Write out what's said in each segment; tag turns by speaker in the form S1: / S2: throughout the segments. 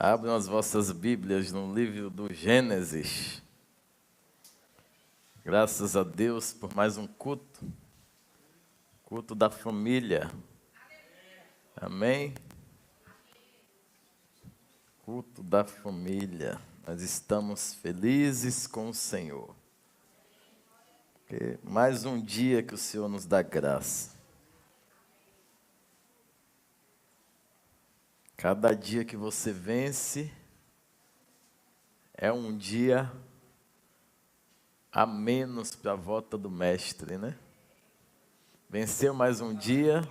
S1: Abram as vossas Bíblias no livro do Gênesis. Graças a Deus por mais um culto. Culto da família. Amém? Culto da família. Nós estamos felizes com o Senhor. Porque mais um dia que o Senhor nos dá graça. Cada dia que você vence é um dia a menos para a volta do Mestre, né? Venceu mais um dia,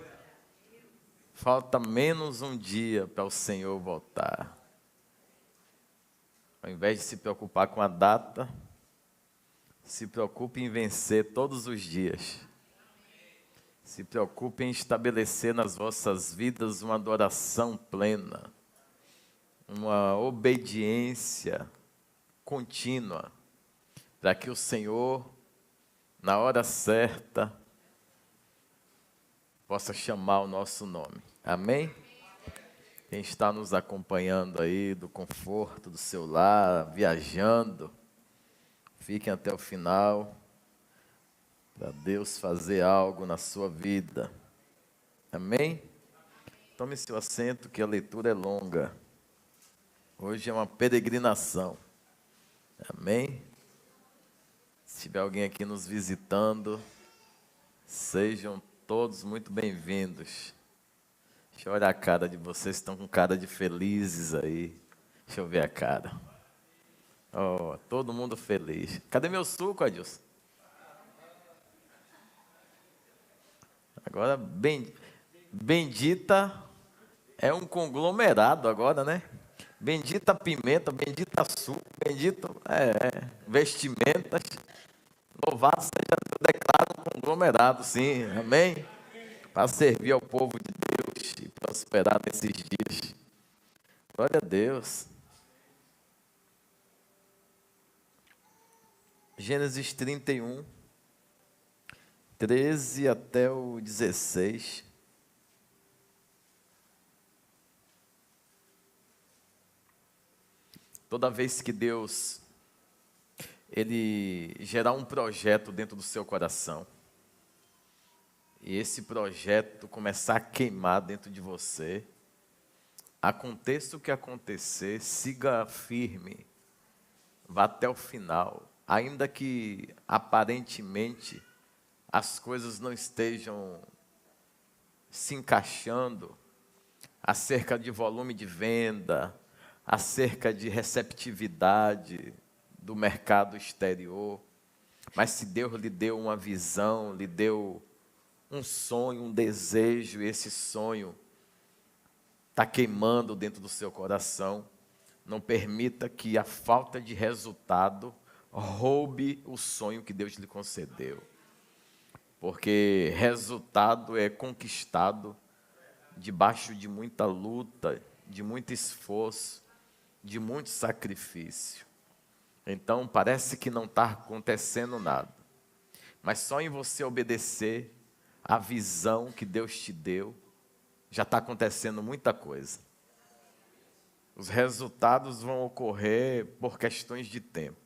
S1: falta menos um dia para o Senhor voltar. Ao invés de se preocupar com a data, se preocupe em vencer todos os dias. Se preocupe em estabelecer nas vossas vidas uma adoração plena, uma obediência contínua, para que o Senhor, na hora certa, possa chamar o nosso nome. Amém? Quem está nos acompanhando aí do conforto do seu lar, viajando, fiquem até o final, para Deus fazer algo na sua vida. Amém? Tome seu assento que a leitura é longa. Hoje é uma peregrinação. Amém? Se tiver alguém aqui nos visitando, sejam todos muito bem-vindos. Deixa eu olhar a cara de vocês, estão com cara de felizes aí. Deixa eu ver a cara. Oh, todo mundo feliz. Cadê meu suco, Adilson? Agora, bendita é um conglomerado agora, né? Bendita pimenta, bendita suco, bendito vestimentas. Louvado seja Deus, declaro um conglomerado, sim, amém? Para servir ao povo de Deus e prosperar nesses dias. Glória a Deus. Gênesis 31. 13 até o 16. Toda vez que Deus, Ele gerar um projeto dentro do seu coração, e esse projeto começar a queimar dentro de você, aconteça o que acontecer, siga firme, vá até o final, ainda que aparentemente as coisas não estejam se encaixando acerca de volume de venda, acerca de receptividade do mercado exterior. Mas se Deus lhe deu uma visão, lhe deu um sonho, um desejo, e esse sonho está queimando dentro do seu coração, não permita que a falta de resultado roube o sonho que Deus lhe concedeu. Porque resultado é conquistado debaixo de muita luta, de muito esforço, de muito sacrifício. Então parece que não está acontecendo nada. Mas só em você obedecer a visão que Deus te deu, já está acontecendo muita coisa. Os resultados vão ocorrer por questões de tempo.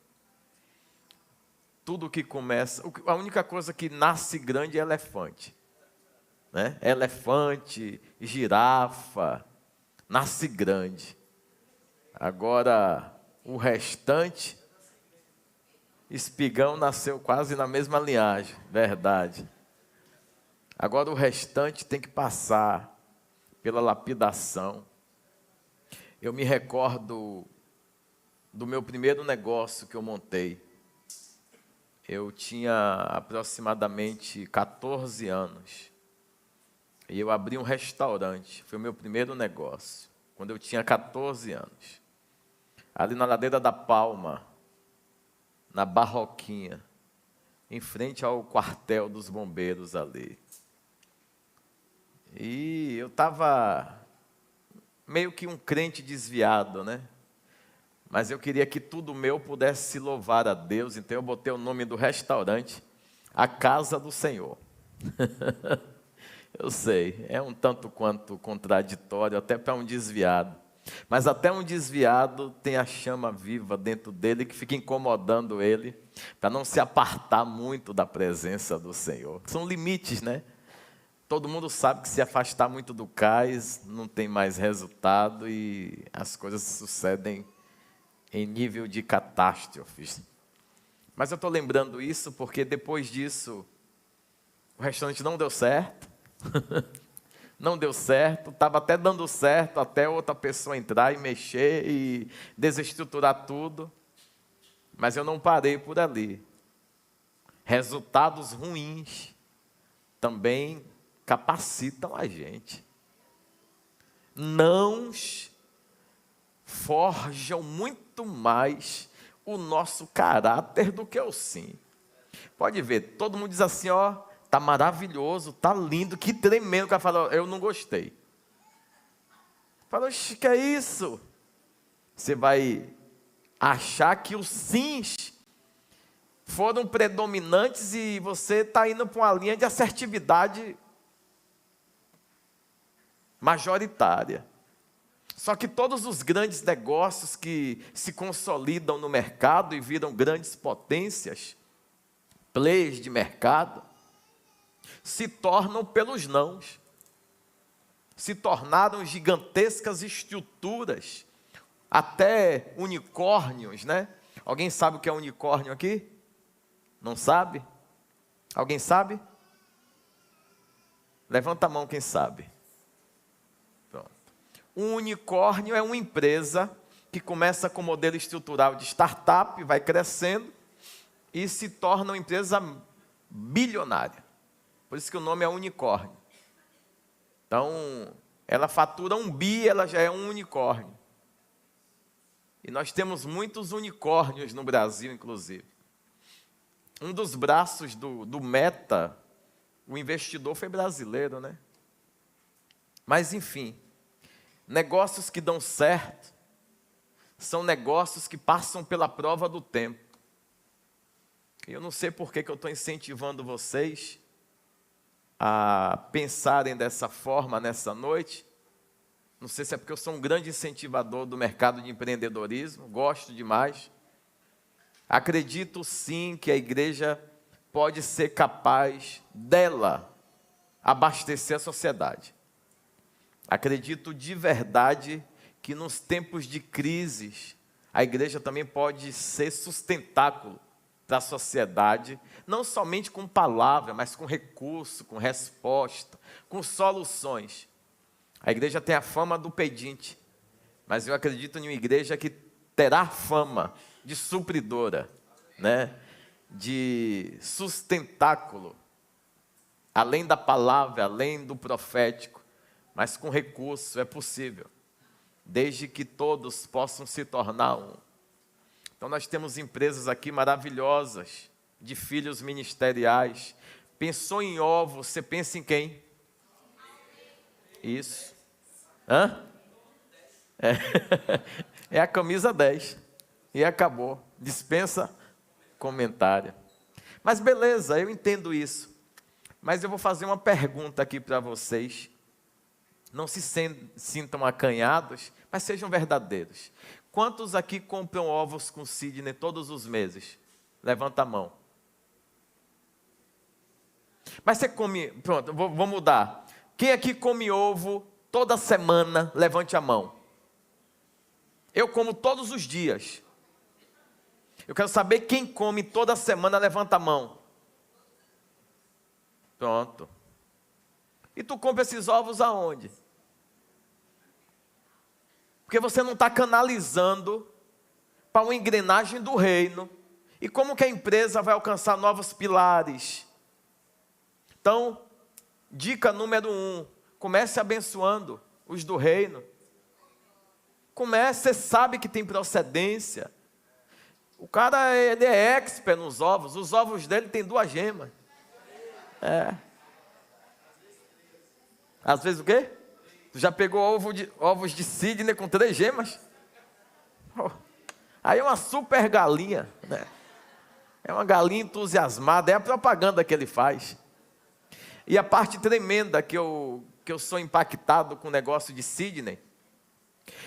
S1: Tudo que começa, a única coisa que nasce grande é elefante, né? Elefante, girafa, nasce grande. Agora, o restante, espigão nasceu quase na mesma linhagem, verdade. Agora o restante tem que passar pela lapidação. Eu me recordo do meu primeiro negócio que eu montei. Eu tinha aproximadamente 14 anos. E eu abri um restaurante. Foi o meu primeiro negócio, quando eu tinha 14 anos. Ali na Ladeira da Palma, na Barroquinha, em frente ao quartel dos bombeiros ali. E eu estava meio que um crente desviado, né? Mas eu queria que tudo meu pudesse louvar a Deus, então eu botei o nome do restaurante, A Casa do Senhor. Eu sei, é um tanto quanto contraditório, até para um desviado. Mas até um desviado tem a chama viva dentro dele que fica incomodando ele, para não se apartar muito da presença do Senhor. São limites, né? Todo mundo sabe que se afastar muito do cais não tem mais resultado e as coisas sucedem em nível de catástrofes. Mas eu estou lembrando isso porque depois disso o restaurante não deu certo. Não deu certo, estava até dando certo até outra pessoa entrar e mexer e desestruturar tudo. Mas eu não parei por ali. Resultados ruins também capacitam a gente. Nãos forjam muito mais o nosso caráter do que o sim. Pode ver, todo mundo diz assim, ó, tá maravilhoso, tá lindo, que tremendo. O cara fala, eu não gostei. Fala, oxe, que é isso? Você vai achar que os sims foram predominantes e você está indo para uma linha de assertividade majoritária. Só que todos os grandes negócios que se consolidam no mercado e viram grandes potências, players de mercado, se tornam pelos nãos. Se tornaram gigantescas estruturas, até unicórnios, né? Alguém sabe o que é unicórnio aqui? Não sabe? Alguém sabe? Levanta a mão quem sabe. Pronto. Um unicórnio é uma empresa que começa com modelo estrutural de startup, vai crescendo e se torna uma empresa bilionária. Por isso que o nome é unicórnio. Então, ela fatura 1 bi, ela já é um unicórnio. E nós temos muitos unicórnios no Brasil, inclusive. Um dos braços do Meta, o investidor foi brasileiro, né? Mas, enfim, negócios que dão certo são negócios que passam pela prova do tempo. E eu não sei por que eu estou incentivando vocês a pensarem dessa forma nessa noite. Não sei se é porque eu sou um grande incentivador do mercado de empreendedorismo, gosto demais. Acredito sim que a igreja pode ser capaz dela abastecer a sociedade. Acredito de verdade que nos tempos de crises, a igreja também pode ser sustentáculo para a sociedade, não somente com palavra, mas com recurso, com resposta, com soluções. A igreja tem a fama do pedinte, mas eu acredito em uma igreja que terá fama de supridora, né? De sustentáculo, além da palavra, além do profético, mas com recurso é possível, desde que todos possam se tornar um. Então nós temos empresas aqui maravilhosas, de filhos ministeriais. Pensou em ovo, você pensa em quem? Isso. Hã? É a camisa 10. E acabou. Dispensa comentário. Mas beleza, eu entendo isso. Mas eu vou fazer uma pergunta aqui para vocês. Não se sintam acanhados, mas sejam verdadeiros. Quantos aqui compram ovos com Sidney todos os meses? Levanta a mão. Mas você come... Pronto, vou mudar. Quem aqui come ovo toda semana? Levante a mão. Eu como todos os dias. Eu quero saber quem come toda semana, levanta a mão. Pronto. E tu compra esses ovos aonde? Porque você não está canalizando para uma engrenagem do reino. E como que a empresa vai alcançar novos pilares? Então, dica número 1, comece abençoando os do reino. Comece, você sabe que tem procedência. O cara, ele é expert nos ovos. Os ovos dele tem 2 gemas. Às vezes o quê? Tu já pegou ovos de Sidney com 3 gemas? Oh. Aí é uma super galinha, né? É uma galinha entusiasmada, é a propaganda que ele faz. E a parte tremenda que eu sou impactado com o negócio de Sidney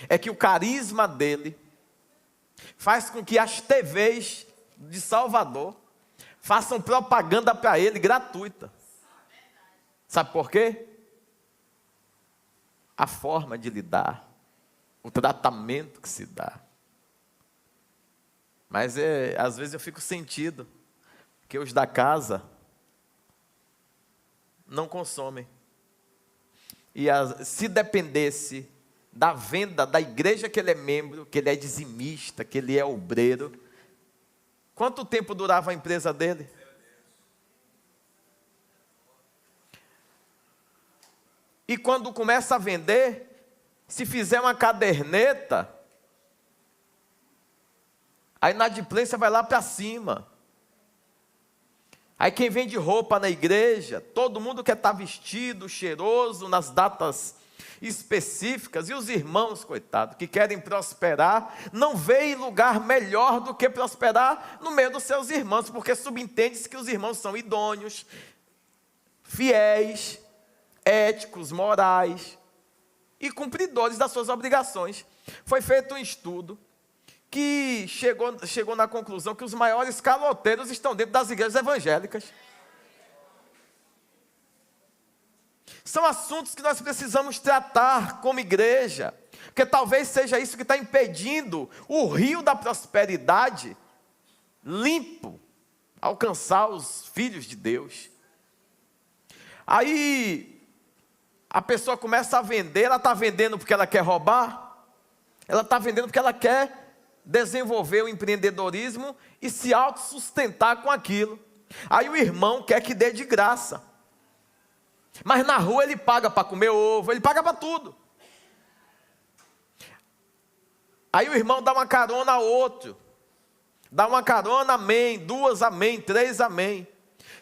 S1: é que o carisma dele faz com que as TVs de Salvador façam propaganda para ele gratuita. Sabe por quê? A forma de lidar, o tratamento que se dá. Mas às vezes eu fico sentido que os da casa não consomem. E se dependesse da venda da igreja que ele é membro, que ele é dizimista, que ele é obreiro, quanto tempo durava a empresa dele? E quando começa a vender, se fizer uma caderneta, a inadimplência vai lá para cima. Aí quem vende roupa na igreja, todo mundo quer estar vestido, cheiroso, nas datas específicas, e os irmãos, coitados, que querem prosperar, não veem lugar melhor do que prosperar no meio dos seus irmãos, porque subentende-se que os irmãos são idôneos, fiéis, éticos, morais e cumpridores das suas obrigações. Foi feito um estudo que chegou na conclusão que os maiores caloteiros estão dentro das igrejas evangélicas. São assuntos que nós precisamos tratar como igreja, porque talvez seja isso que está impedindo o rio da prosperidade limpo alcançar os filhos de Deus. Aí a pessoa começa a vender, ela está vendendo porque ela quer roubar, ela está vendendo porque ela quer desenvolver o empreendedorismo e se autossustentar com aquilo. Aí o irmão quer que dê de graça, mas na rua ele paga para comer ovo, ele paga para tudo. Aí o irmão dá uma carona a outro, dá uma carona, amém, 2, amém, 3, amém.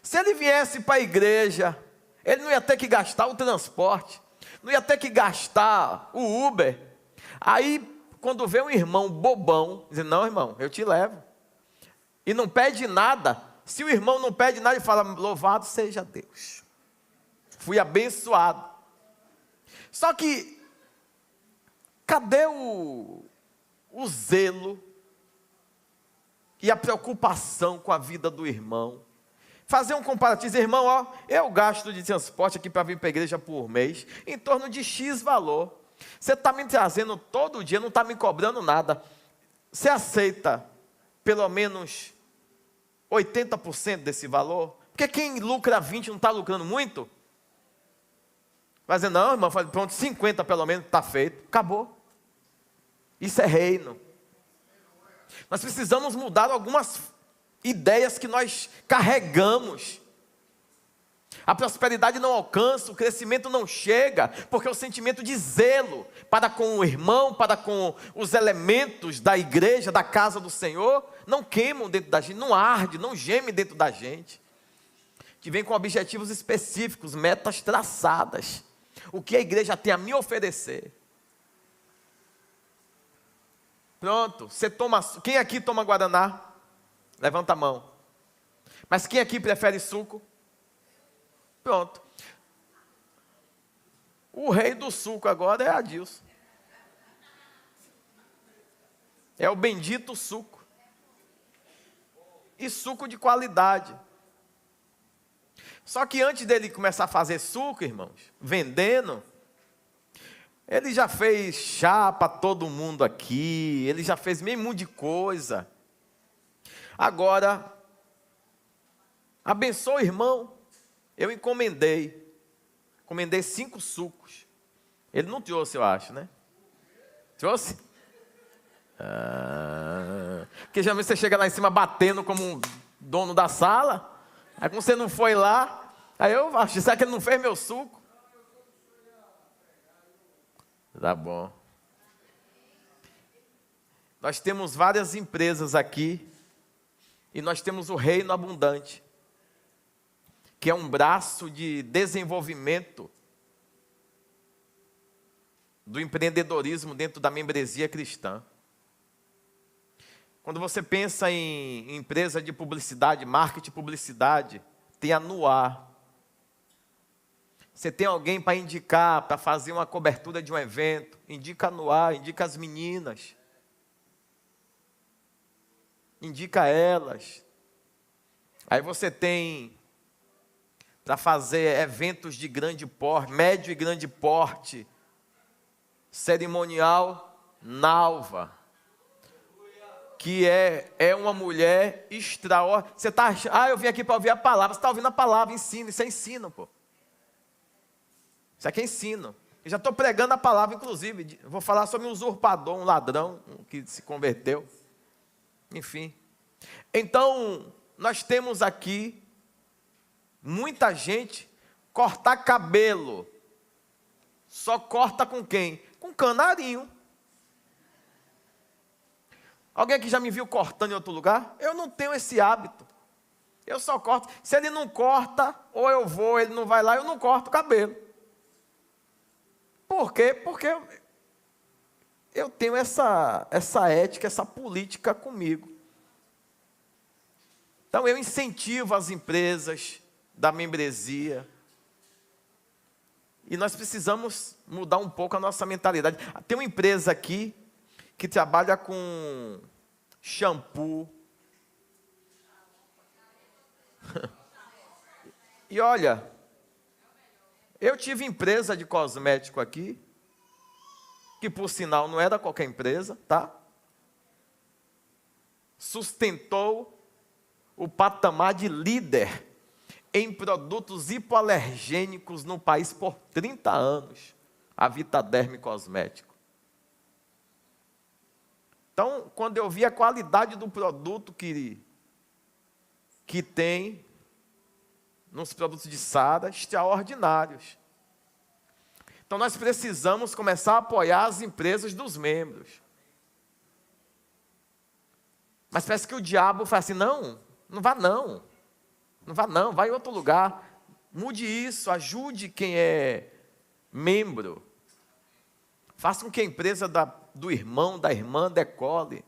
S1: Se ele viesse para a igreja, ele não ia ter que gastar o transporte, não ia ter que gastar o Uber. Aí quando vê um irmão bobão, diz: não, irmão, eu te levo, e não pede nada. Se o irmão não pede nada, ele fala: louvado seja Deus, fui abençoado. Só que cadê o zelo e a preocupação com a vida do irmão? Fazer um comparativo, dizer: irmão, ó, eu gasto de transporte aqui para vir para a igreja por mês em torno de X valor. Você está me trazendo todo dia, não está me cobrando nada. Você aceita pelo menos 80% desse valor? Porque quem lucra 20 não está lucrando muito? Vai dizer: não, irmão, pronto, 50 pelo menos está feito. Acabou. Isso é reino. Nós precisamos mudar algumas ideias que nós carregamos. A prosperidade não alcança, o crescimento não chega, porque o sentimento de zelo para com o irmão, para com os elementos da igreja, da casa do Senhor, não queimam dentro da gente, não arde, não geme dentro da gente. Que vem com objetivos específicos, metas traçadas. O que a igreja tem a me oferecer. Pronto, você toma. Quem aqui toma guaraná? Levanta a mão. Mas quem aqui prefere suco? Pronto. O rei do suco agora é Adilson. É o bendito suco. E suco de qualidade. Só que antes dele começar a fazer suco, irmãos, vendendo, ele já fez chá para todo mundo aqui, ele já fez meio mundo de coisa. Agora, abençoa o irmão. Eu encomendei 5 sucos. Ele não trouxe, eu acho, né? Trouxe? Porque geralmente você chega lá em cima batendo como um dono da sala. Aí quando você não foi lá, aí eu acho: será que ele não fez meu suco? Tá bom. Nós temos várias empresas aqui. E nós temos o Reino Abundante, que é um braço de desenvolvimento do empreendedorismo dentro da membresia cristã. Quando você pensa em empresa de publicidade, marketing de publicidade, tem a Nuar, Você tem alguém para indicar, para fazer uma cobertura de um evento, indica no ar, indica as meninas. Indica elas. Aí você tem para fazer eventos de grande porte, médio e grande porte, cerimonial, Nalva, que é uma mulher extraordinária. Você está achando, eu vim aqui para ouvir a palavra. Você está ouvindo a palavra, ensino, isso é ensino, pô. Isso aqui é ensino. Eu já estou pregando a palavra, inclusive. Vou falar sobre um usurpador, um ladrão que se converteu. Enfim. Então, nós temos aqui muita gente cortar cabelo. Só corta com quem? Com canarinho. Alguém aqui já me viu cortando em outro lugar? Eu não tenho esse hábito. Eu só corto. Se ele não corta, ou eu vou, ele não vai lá, eu não corto o cabelo. Por quê? Porque eu tenho essa ética, essa política comigo. Então eu incentivo as empresas da membresia. E nós precisamos mudar um pouco a nossa mentalidade. Tem uma empresa aqui que trabalha com shampoo. E olha, eu tive empresa de cosmético aqui, que por sinal não era qualquer empresa, tá? Sustentou o patamar de líder em produtos hipoalergênicos no país por 30 anos, a Vitaderm Cosmético. Então, quando eu vi a qualidade do produto que tem nos produtos de Sara, extraordinários. Então, nós precisamos começar a apoiar as empresas dos membros. Mas parece que o diabo fala assim, não vá não. Não vá não, vai em outro lugar. Mude isso, ajude quem é membro. Faça com que a empresa do irmão, da irmã decole.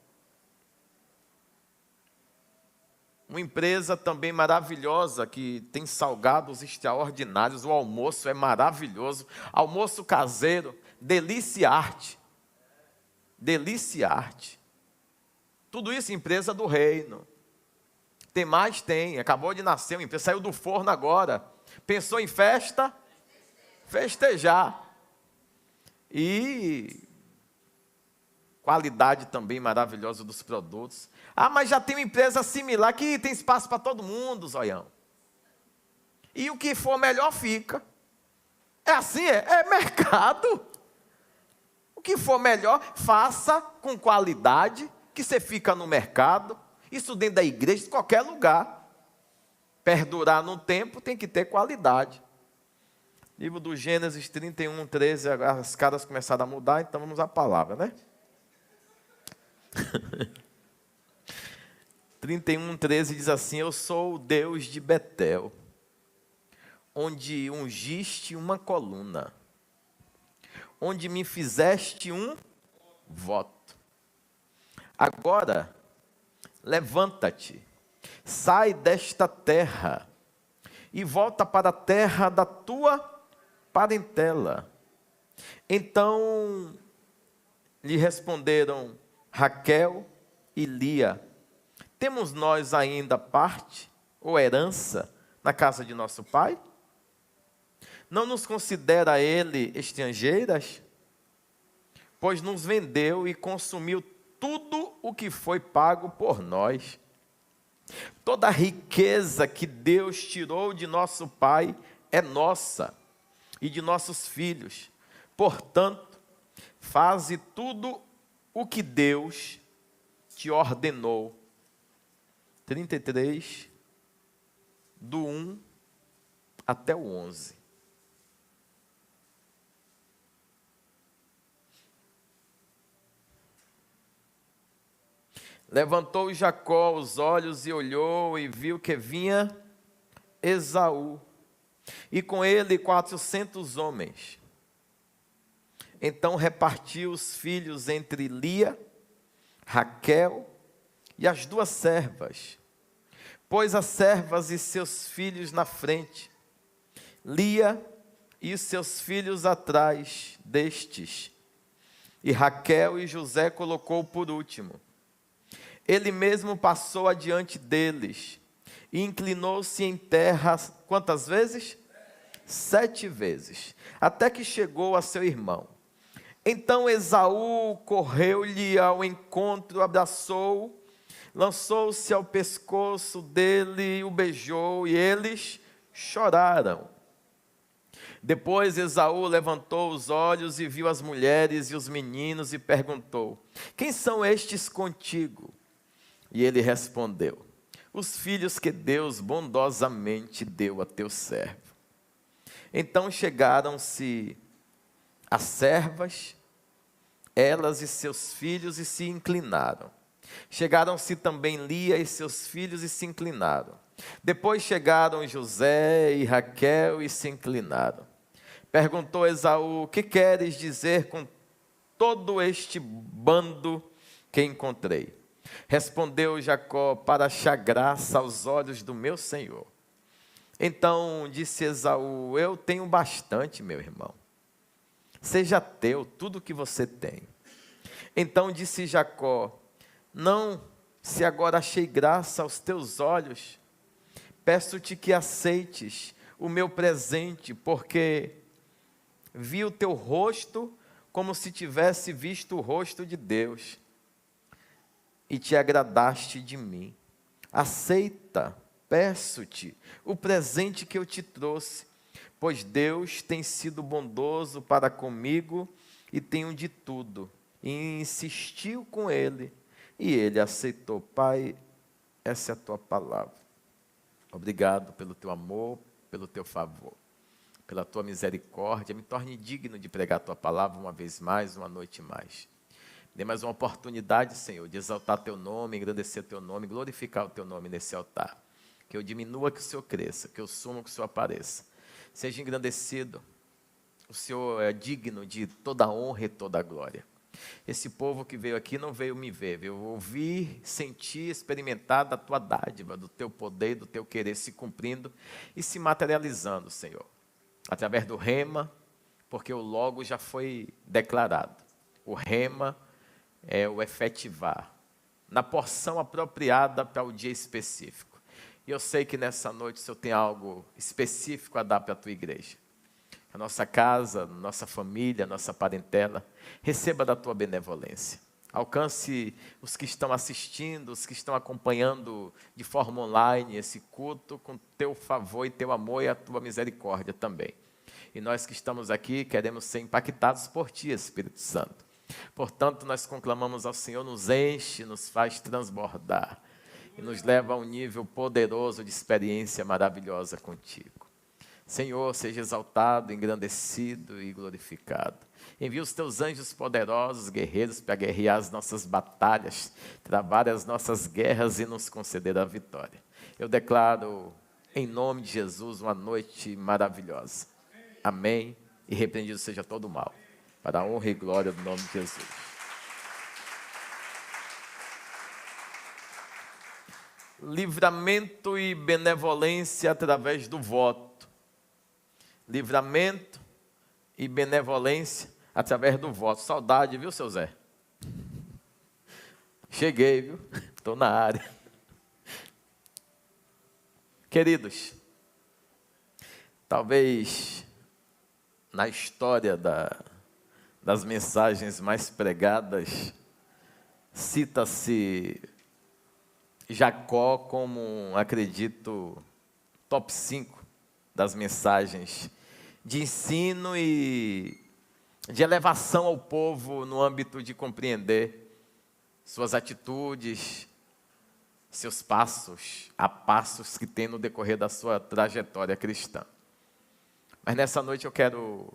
S1: Uma empresa também maravilhosa, que tem salgados extraordinários, o almoço é maravilhoso. Almoço caseiro, Deliciarte. Deliciarte. Tudo isso empresa do reino. Tem mais? Tem. Acabou de nascer uma empresa, saiu do forno agora. Pensou em festa? Festejar. E qualidade também maravilhosa dos produtos. Ah, mas já tem uma empresa similar que tem espaço para todo mundo, zoião. E o que for melhor fica. É assim, é mercado. O que for melhor, faça com qualidade, que você fica no mercado. Isso dentro da igreja, em qualquer lugar. Perdurar no tempo tem que ter qualidade. Livro do Gênesis 31, 13, as caras começaram a mudar, então vamos à palavra, né? 31, 13 diz assim, eu sou o Deus de Betel, onde ungiste uma coluna, onde me fizeste um voto. Agora, levanta-te, sai desta terra e volta para a terra da tua parentela. Então lhe responderam Raquel e Lia, temos nós ainda parte ou herança na casa de nosso pai? Não nos considera ele estrangeiras? Pois nos vendeu e consumiu tudo o que foi pago por nós. Toda a riqueza que Deus tirou de nosso pai é nossa e de nossos filhos. Portanto, faze tudo o que Deus te ordenou. 33, do 1 até o 11. Levantou Jacó os olhos e olhou e viu que vinha Esaú, e com ele 400 homens. Então repartiu os filhos entre Lia, Raquel e as duas servas. Pôs as servas e seus filhos na frente, Lia e seus filhos atrás destes. E Raquel e José colocou por último. Ele mesmo passou adiante deles e inclinou-se em terra, quantas vezes? 7 vezes, até que chegou a seu irmão. Então Esaú correu-lhe ao encontro, abraçou-o, lançou-se ao pescoço dele, o beijou, e eles choraram. Depois Esaú levantou os olhos e viu as mulheres e os meninos e perguntou: quem são estes contigo? E ele respondeu: os filhos que Deus bondosamente deu a teu servo. Então chegaram-se as servas, elas e seus filhos, e se inclinaram. Chegaram-se também Lia e seus filhos e se inclinaram. Depois chegaram José e Raquel e se inclinaram. Perguntou Esaú: o que queres dizer com todo este bando que encontrei? Respondeu Jacó: para achar graça aos olhos do meu senhor. Então disse Esaú: eu tenho bastante, meu irmão. Seja teu tudo o que você tem. Então disse Jacó: não, se agora achei graça aos teus olhos, peço-te que aceites o meu presente, porque vi o teu rosto como se tivesse visto o rosto de Deus, e te agradaste de mim. Aceita, peço-te, o presente que eu te trouxe, pois Deus tem sido bondoso para comigo e tenho de tudo. E insistiu com ele, e ele aceitou. Pai, essa é a tua palavra. Obrigado pelo teu amor, pelo teu favor, pela tua misericórdia. Me torne digno de pregar a tua palavra uma vez mais, uma noite mais. Dê mais uma oportunidade, Senhor, de exaltar teu nome, engrandecer teu nome, glorificar o teu nome nesse altar. Que eu diminua, que o Senhor cresça, que eu suma, que o Senhor apareça. Seja engrandecido. O Senhor é digno de toda a honra e toda a glória. Esse povo que veio aqui não veio me ver, veio ouvir, sentir, experimentar da tua dádiva, do teu poder, do teu querer se cumprindo e se materializando, Senhor. Através do rema, porque o logo já foi declarado. O rema é o efetivar, na porção apropriada para o dia específico. E eu sei que nessa noite o Senhor tem algo específico a dar para a tua igreja. A nossa casa, nossa família, nossa parentela, receba da tua benevolência. Alcance os que estão assistindo, os que estão acompanhando de forma online esse culto, com teu favor e teu amor e a tua misericórdia também. E nós que estamos aqui queremos ser impactados por ti, Espírito Santo. Portanto, nós conclamamos ao Senhor, nos enche, nos faz transbordar e nos leva a um nível poderoso de experiência maravilhosa contigo. Senhor, seja exaltado, engrandecido e glorificado. Envia os teus anjos poderosos, guerreiros, para guerrear as nossas batalhas, travar as nossas guerras e nos conceder a vitória. Eu declaro, em nome de Jesus, uma noite maravilhosa. Amém. E repreendido seja todo o mal, para a honra e glória do nome de Jesus. Livramento e benevolência através do voto. Livramento e benevolência através do voto. Saudade, viu, seu Zé? Cheguei, viu? Estou na área. Queridos, talvez na história das mensagens mais pregadas, cita-se Jacó como, acredito, top 5 das mensagens de ensino e de elevação ao povo no âmbito de compreender suas atitudes, seus passos, a passos que tem no decorrer da sua trajetória cristã. Mas nessa noite eu quero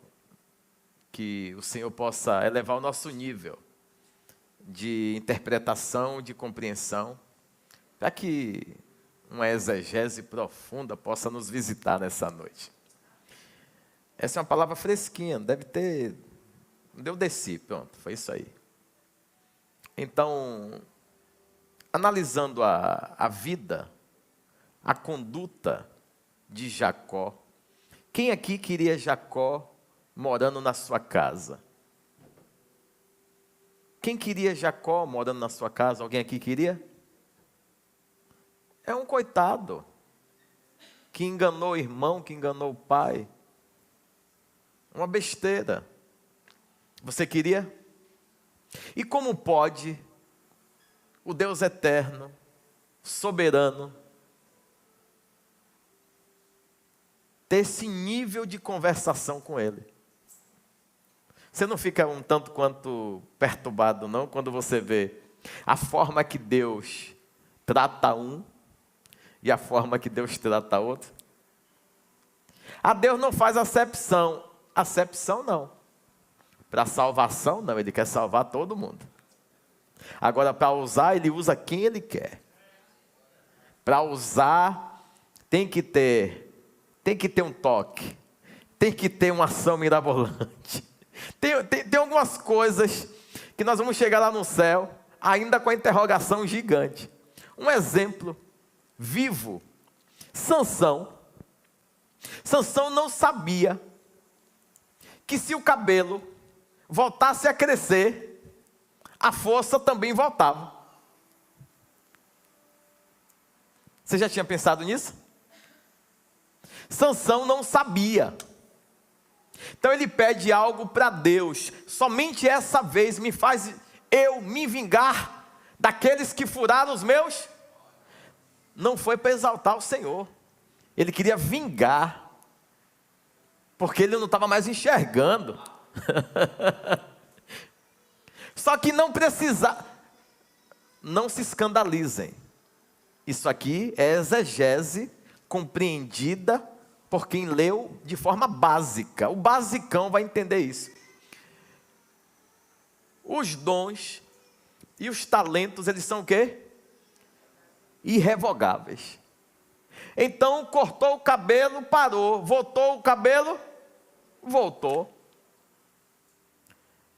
S1: que o Senhor possa elevar o nosso nível de interpretação, de compreensão, para que uma exegese profunda possa nos visitar nessa noite. Essa é uma palavra fresquinha, deve ter... Eu desci, pronto, foi isso aí. Então, analisando a vida, a conduta de Jacó, Quem aqui queria Jacó morando na sua casa? Quem queria Jacó morando na sua casa? Alguém aqui queria? É um coitado que enganou o irmão, que enganou o pai. Uma besteira. Você queria? E como pode o Deus eterno, soberano, ter esse nível de conversação com ele? Você não fica um tanto quanto perturbado, não, quando você vê a forma que Deus trata um e a forma que Deus trata outro? A Deus não faz acepção. Acepção não. Para salvação não, Ele quer salvar todo mundo. Agora, para usar, Ele usa quem Ele quer. Para usar, tem que ter um toque. Tem que ter uma ação mirabolante. Tem algumas coisas que nós vamos chegar lá no céu, ainda com a interrogação gigante. Um exemplo vivo. Sansão não sabia que se o cabelo voltasse a crescer, a força também voltava. Você já tinha pensado nisso? Sansão não sabia. Então ele pede algo para Deus. Somente essa vez me faz eu me vingar daqueles que furaram os meus. Não foi para exaltar o Senhor. Ele queria vingar, porque ele não estava mais enxergando. Só que não precisa. Não se escandalizem. Isso aqui é exegese compreendida por quem leu de forma básica. O basicão vai entender isso. Os dons e os talentos, eles são o quê? Irrevogáveis. Então, cortou o cabelo, parou. Voltou o cabelo, voltou.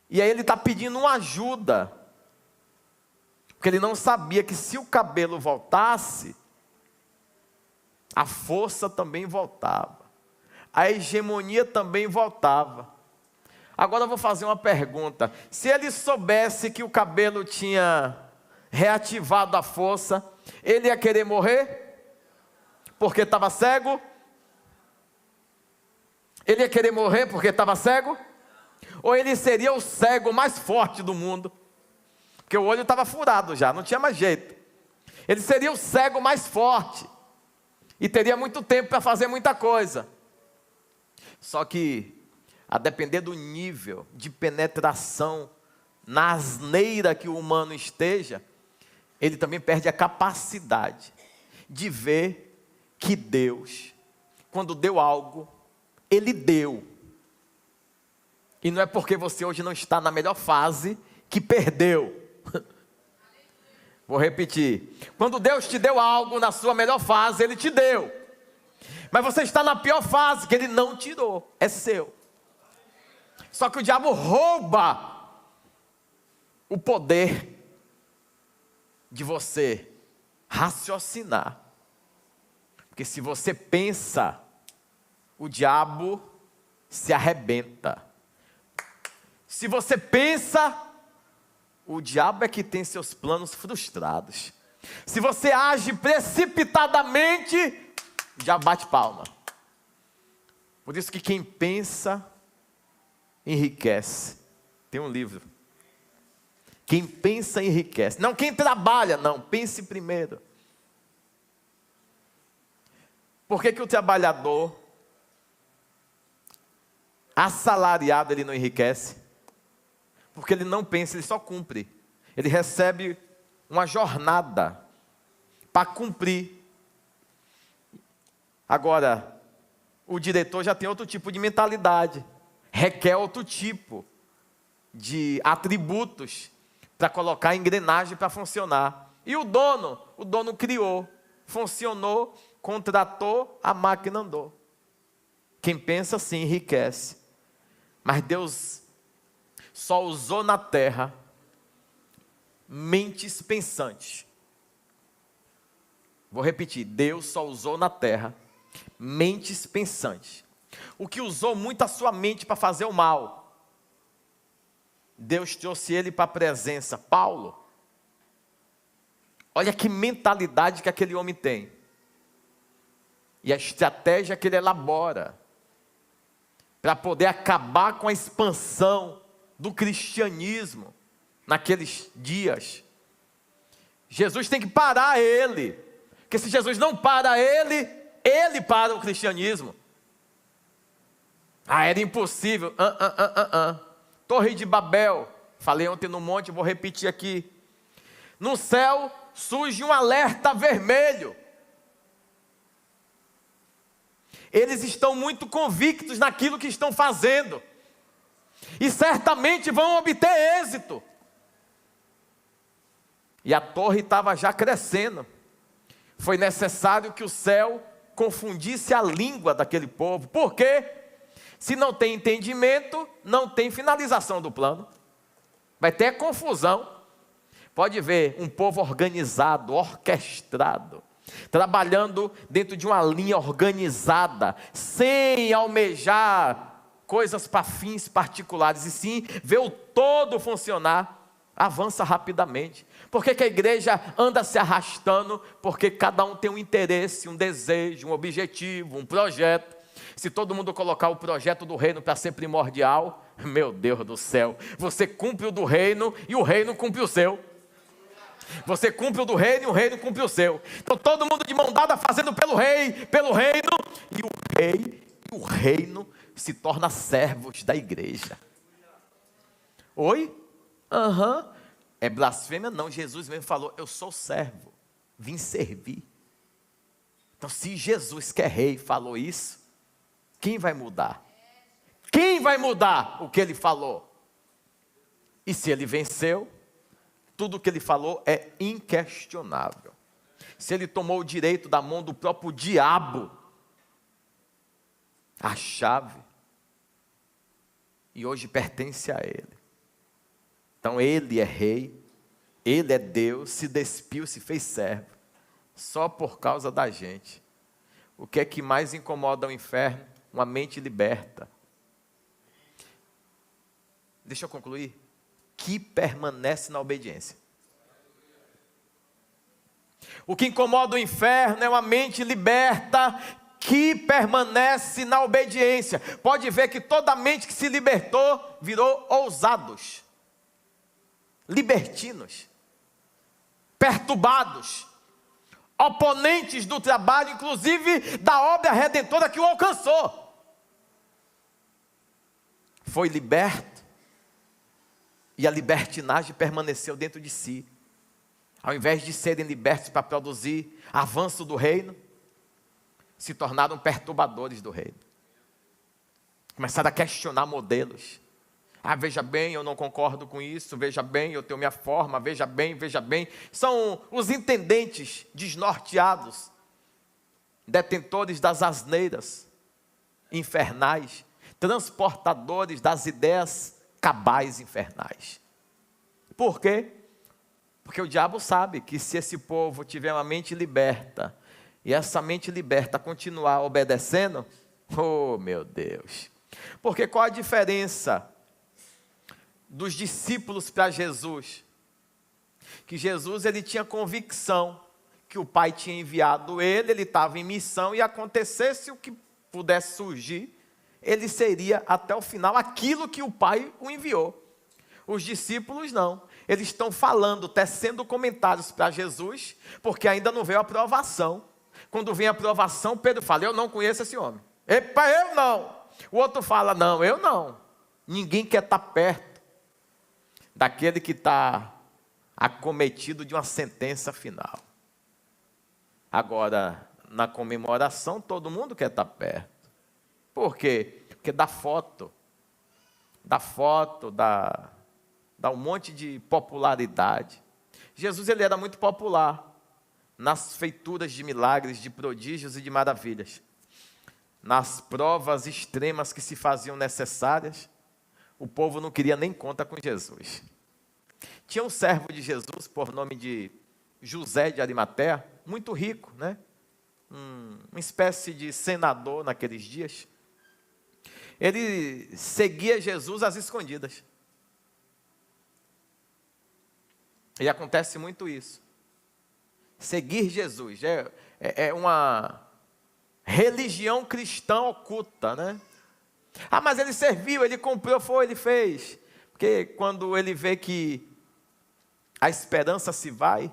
S1: E aí ele está pedindo uma ajuda. Porque ele não sabia que se o cabelo voltasse, a força também voltava. A hegemonia também voltava. Agora eu vou fazer uma pergunta. Se ele soubesse que o cabelo tinha reativado a força, ele ia querer morrer? Porque estava cego? Ele ia querer morrer porque estava cego? Ou ele seria o cego mais forte do mundo? Porque o olho estava furado já, não tinha mais jeito. Ele seria o cego mais forte. E teria muito tempo para fazer muita coisa. Só que, a depender do nível de penetração na asneira que o humano esteja, ele também perde a capacidade de ver que Deus, quando deu algo, Ele deu. E não é porque você hoje não está na melhor fase que perdeu. Vou repetir. Quando Deus te deu algo na sua melhor fase, Ele te deu. Mas você está na pior fase, que Ele não tirou. É seu. Só que o diabo rouba o poder de você raciocinar. Porque se você pensa, o diabo se arrebenta. Se você pensa, o diabo é que tem seus planos frustrados. Se você age precipitadamente, o diabo bate palma. Por isso que quem pensa, enriquece. Tem um livro. Quem pensa, enriquece. Não quem trabalha, não. Pense primeiro. Por que o trabalhador assalariado, ele não enriquece? Porque ele não pensa, ele só cumpre. Ele recebe uma jornada para cumprir. Agora, o diretor já tem outro tipo de mentalidade. Requer outro tipo de atributos para colocar a engrenagem para funcionar. E o dono criou, funcionou, contratou, a máquina andou. Quem pensa assim enriquece. Mas Deus só usou na terra mentes pensantes. Vou repetir, Deus só usou na terra mentes pensantes. o que usou muito a sua mente para fazer o mal. Deus trouxe ele para a presença. Paulo, olha que mentalidade que aquele homem tem. E a estratégia que ele elabora para poder acabar com a expansão do cristianismo naqueles dias. Jesus tem que parar ele, porque se Jesus não para ele, ele para o cristianismo. Era impossível. Torre de Babel, falei ontem no monte, vou repetir aqui. No céu surge um alerta vermelho. Eles estão muito convictos naquilo que estão fazendo, e certamente vão obter êxito. E a torre estava já crescendo. Foi necessário que o céu confundisse a língua daquele povo. Por quê? Se não tem entendimento, não tem finalização do plano. Vai ter confusão. Pode ver um povo organizado, orquestrado, trabalhando dentro de uma linha organizada, sem almejar coisas para fins particulares, e sim ver o todo funcionar, avança rapidamente. Por que a igreja anda se arrastando? Porque cada um tem um interesse, um desejo, um objetivo, um projeto. Se todo mundo colocar o projeto do reino para ser primordial, meu Deus do céu, você cumpre o do reino e o reino cumpre o seu. Você cumpre o do reino e o reino cumpre o seu. Então todo mundo de mão dada fazendo pelo rei, pelo reino, e o rei e o reino se torna servos da igreja. Oi? É blasfêmia? Não, Jesus mesmo falou, eu sou servo, vim servir. Então se Jesus que é rei falou isso, quem vai mudar? Quem vai mudar o que ele falou? E se ele venceu, tudo o que ele falou é inquestionável. Se ele tomou o direito da mão do próprio diabo, a chave, e hoje pertence a ele. Então ele é rei, ele é Deus, se despiu, se fez servo, só por causa da gente. O que é que mais incomoda o inferno? Uma mente liberta. Deixa eu concluir. Que permanece na obediência. O que incomoda o inferno é uma mente liberta que permanece na obediência. Pode ver que toda mente que se libertou virou ousados, libertinos, perturbados, oponentes do trabalho, inclusive da obra redentora que o alcançou. Foi liberto, e a libertinagem permaneceu dentro de si. Ao invés de serem libertos para produzir avanço do reino, se tornaram perturbadores do reino. Começaram a questionar modelos. Veja bem, eu não concordo com isso, veja bem, eu tenho minha forma, veja bem. São os intendentes desnorteados, detentores das asneiras infernais, transportadores das ideias cabais infernais. Por quê? Porque o diabo sabe que se esse povo tiver uma mente liberta, e essa mente liberta continuar obedecendo, oh meu Deus. Porque qual a diferença dos discípulos para Jesus? Que Jesus, ele tinha convicção que o Pai tinha enviado ele estava em missão, e acontecesse o que pudesse surgir, ele seria até o final aquilo que o Pai o enviou. Os discípulos não, eles estão falando, tecendo comentários para Jesus, porque ainda não veio a aprovação. Quando vem a aprovação, Pedro fala, eu não conheço esse homem. Epa, eu não. O outro fala, não, eu não. Ninguém quer estar perto daquele que está acometido de uma sentença final. Agora, na comemoração, todo mundo quer estar perto. Por quê? Porque dá foto, dá um monte de popularidade. Jesus, ele era muito popular nas feituras de milagres, de prodígios e de maravilhas. Nas provas extremas que se faziam necessárias, o povo não queria nem conta com Jesus. Tinha um servo de Jesus, por nome de José de Arimateia, muito rico, né? Uma espécie de senador naqueles dias. ele seguia Jesus às escondidas. E acontece muito isso. Seguir Jesus é uma religião cristã oculta, né? Ah, mas ele serviu, ele cumpriu, ele fez. Porque quando ele vê que a esperança se vai,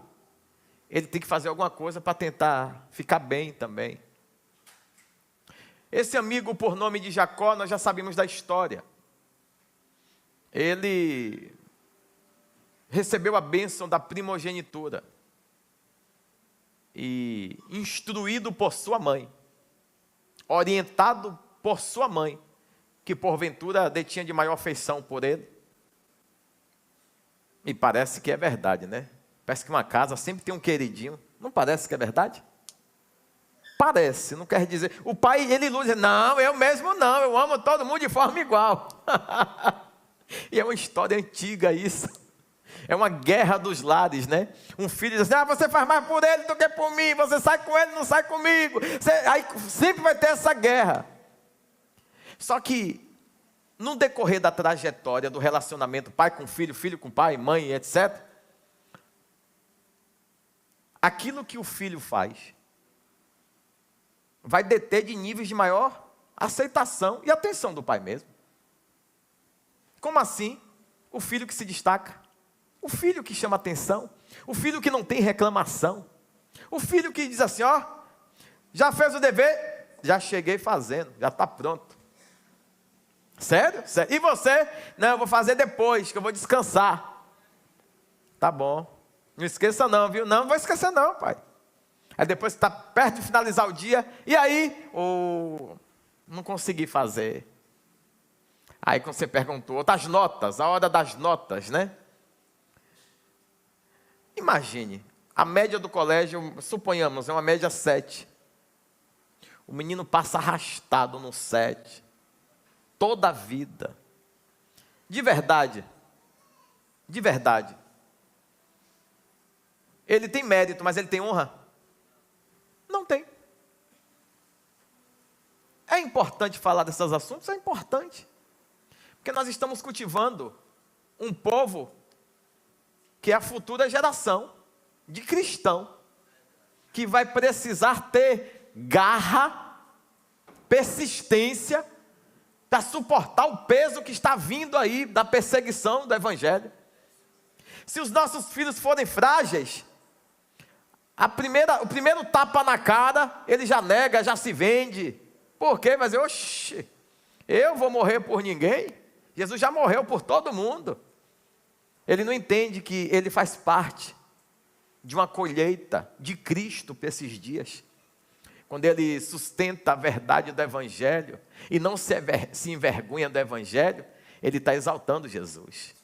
S1: ele tem que fazer alguma coisa para tentar ficar bem também. Esse amigo por nome de Jacó, nós já sabemos da história. Ele recebeu a bênção da primogenitura. E instruído por sua mãe, orientado por sua mãe, que porventura detinha de maior afeição por ele. E parece que é verdade, né? Parece que uma casa sempre tem um queridinho. Não parece que é verdade? Parece, não quer dizer. O pai, ele ilude, não, eu mesmo não, eu amo todo mundo de forma igual. E é uma história antiga isso. É uma guerra dos lares, né? Um filho diz assim, você faz mais por ele do que por mim, você sai com ele, não sai comigo. Aí sempre vai ter essa guerra. Só que, no decorrer da trajetória do relacionamento pai com filho, filho com pai, mãe, etc., aquilo que o filho faz vai deter de níveis de maior aceitação e atenção do pai mesmo. Como assim? O filho que se destaca, o filho que chama atenção, o filho que não tem reclamação, o filho que diz assim, já fez o dever? Já cheguei fazendo, já está pronto. Sério? Sério? E você? Não, eu vou fazer depois, que eu vou descansar. Tá bom. Não esqueça não, viu? Não vou esquecer não, pai. Aí depois está perto de finalizar o dia, e aí, não consegui fazer. Aí quando você perguntou, das notas, a hora das notas, né? Imagine, a média do colégio, suponhamos, é uma média 7. O menino passa arrastado no 7. Toda a vida. De verdade. Ele tem mérito, mas ele tem honra? Não tem. É importante falar desses assuntos? É importante. Porque nós estamos cultivando um povo que é a futura geração de cristão, que vai precisar ter garra, persistência, para suportar o peso que está vindo aí da perseguição do Evangelho. Se os nossos filhos forem frágeis, o primeiro tapa na cara, ele já nega, já se vende. Por quê? Mas eu vou morrer por ninguém? Jesus já morreu por todo mundo. Ele não entende que ele faz parte de uma colheita de Cristo para esses dias. Quando ele sustenta a verdade do Evangelho e não se envergonha do Evangelho, ele está exaltando Jesus.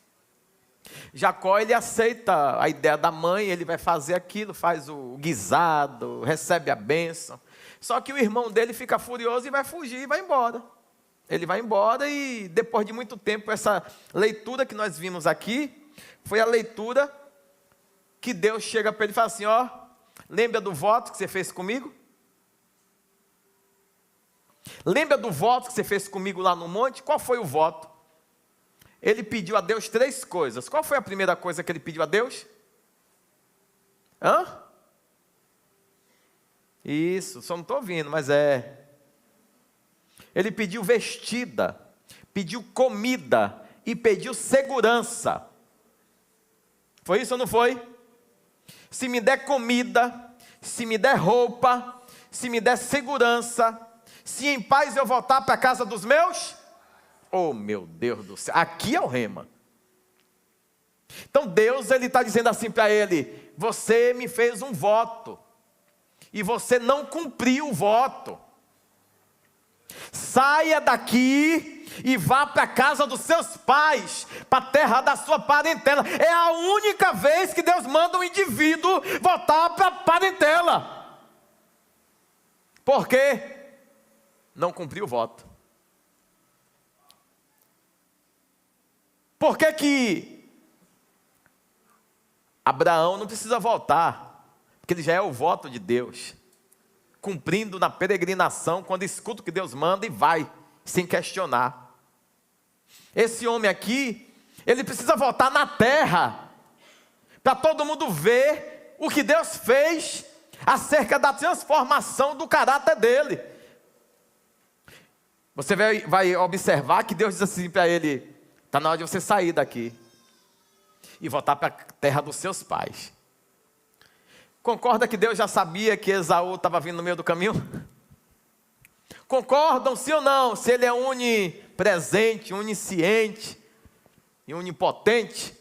S1: Jacó, ele aceita a ideia da mãe, ele vai fazer aquilo, faz o guisado, recebe a bênção. Só que o irmão dele fica furioso e vai fugir e vai embora. Ele vai embora e depois de muito tempo, essa leitura que nós vimos aqui, foi a leitura que Deus chega para ele e fala assim, lembra do voto que você fez comigo? Lembra do voto que você fez comigo lá no monte? Qual foi o voto? Ele pediu a Deus 3 coisas. Qual foi a primeira coisa que ele pediu a Deus? Isso, só não estou ouvindo, mas é. Ele pediu vestida, pediu comida e pediu segurança. Foi isso ou não foi? Se me der comida, se me der roupa, se me der segurança, se em paz eu voltar para a casa dos meus... Oh, meu Deus do céu, aqui é o rema. Então Deus, ele está dizendo assim para ele, você me fez um voto, e você não cumpriu o voto. Saia daqui e vá para a casa dos seus pais, para a terra da sua parentela. É a única vez que Deus manda um indivíduo voltar para a parentela. Por quê? Não cumpriu o voto. Por que Abraão não precisa voltar? Porque ele já é o voto de Deus, cumprindo na peregrinação, quando escuta o que Deus manda e vai, sem questionar. Esse homem aqui, ele precisa voltar na terra, para todo mundo ver o que Deus fez acerca da transformação do caráter dele. Você vai observar que Deus diz assim para ele: está na hora de você sair daqui e voltar para a terra dos seus pais. Concorda que Deus já sabia que Esaú estava vindo no meio do caminho? Concordam, sim ou não? Se ele é onipresente, onisciente e onipotente.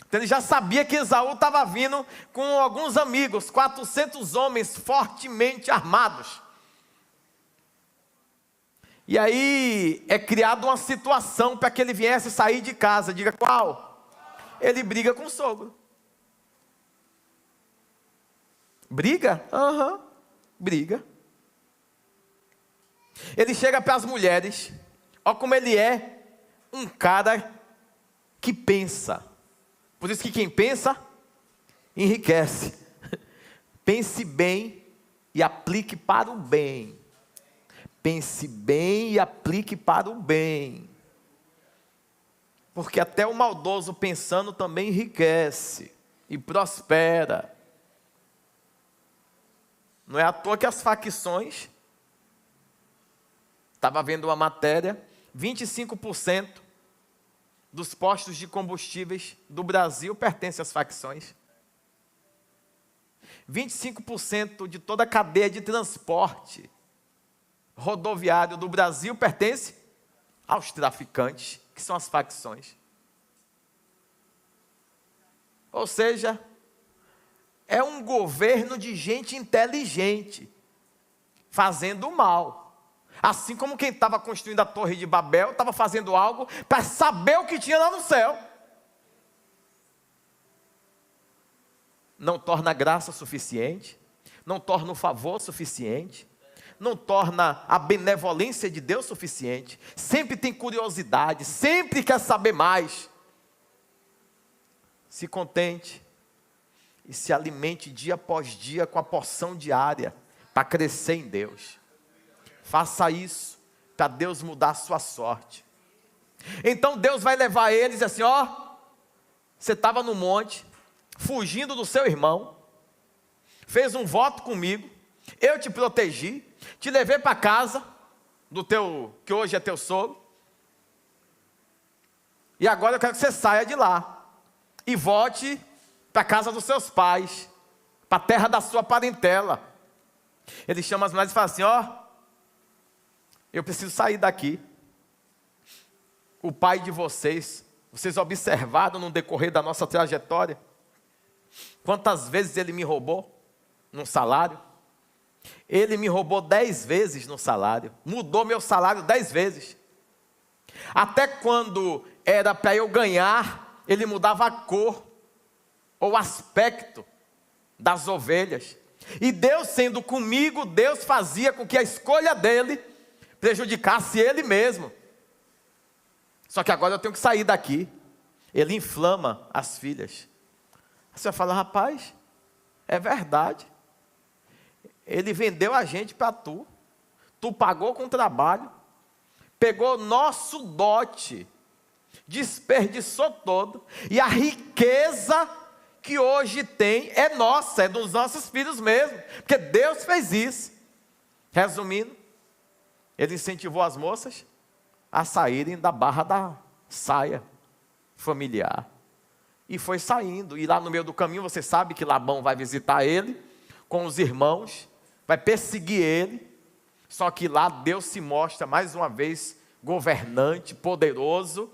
S1: Então ele já sabia que Esaú estava vindo com alguns amigos, 400 homens fortemente armados. E aí é criada uma situação para que ele viesse sair de casa. Diga qual? Ele briga com o sogro. Briga? Aham, briga. Ele chega para as mulheres. Olha como ele é um cara que pensa. Por isso que quem pensa, enriquece. Pense bem e aplique para o bem. Pense bem e aplique para o bem. Porque até o maldoso pensando também enriquece e prospera. Não é à toa que as facções, estava vendo uma matéria, 25% dos postos de combustíveis do Brasil pertencem às facções. 25% de toda a cadeia de transporte rodoviário do Brasil pertence aos traficantes, que são as facções. Ou seja, é um governo de gente inteligente, fazendo o mal. Assim como quem estava construindo a Torre de Babel, estava fazendo algo para saber o que tinha lá no céu. Não torna a graça suficiente, não torna o favor suficiente, não torna a benevolência de Deus suficiente. Sempre tem curiosidade, sempre quer saber mais. Se contente e se alimente dia após dia com a porção diária para crescer em Deus. Faça isso para Deus mudar a sua sorte. Então Deus vai levar eles assim: ó, você estava no monte, fugindo do seu irmão, fez um voto comigo, eu te protegi, te levei para casa do teu, que hoje é teu sogro, e agora eu quero que você saia de lá e volte para a casa dos seus pais, para a terra da sua parentela. Ele chama as mulheres e fala assim: ó, eu preciso sair daqui. O pai de vocês observaram no decorrer da nossa trajetória, quantas vezes ele me roubou num salário? Ele me roubou 10 vezes no salário, mudou meu salário 10 vezes. Até quando era para eu ganhar, ele mudava a cor ou aspecto das ovelhas. E Deus sendo comigo, Deus fazia com que a escolha dele prejudicasse ele mesmo. Só que agora eu tenho que sair daqui. Ele inflama as filhas. Você vai falar: rapaz, é verdade. Ele vendeu a gente para tu. Tu pagou com trabalho. Pegou nosso dote. Desperdiçou todo. E a riqueza que hoje tem é nossa, é dos nossos filhos mesmo. Porque Deus fez isso. Resumindo, ele incentivou as moças a saírem da barra da saia familiar. E foi saindo. E lá no meio do caminho, você sabe que Labão vai visitar ele com os irmãos, vai perseguir ele. Só que lá Deus se mostra mais uma vez governante, poderoso.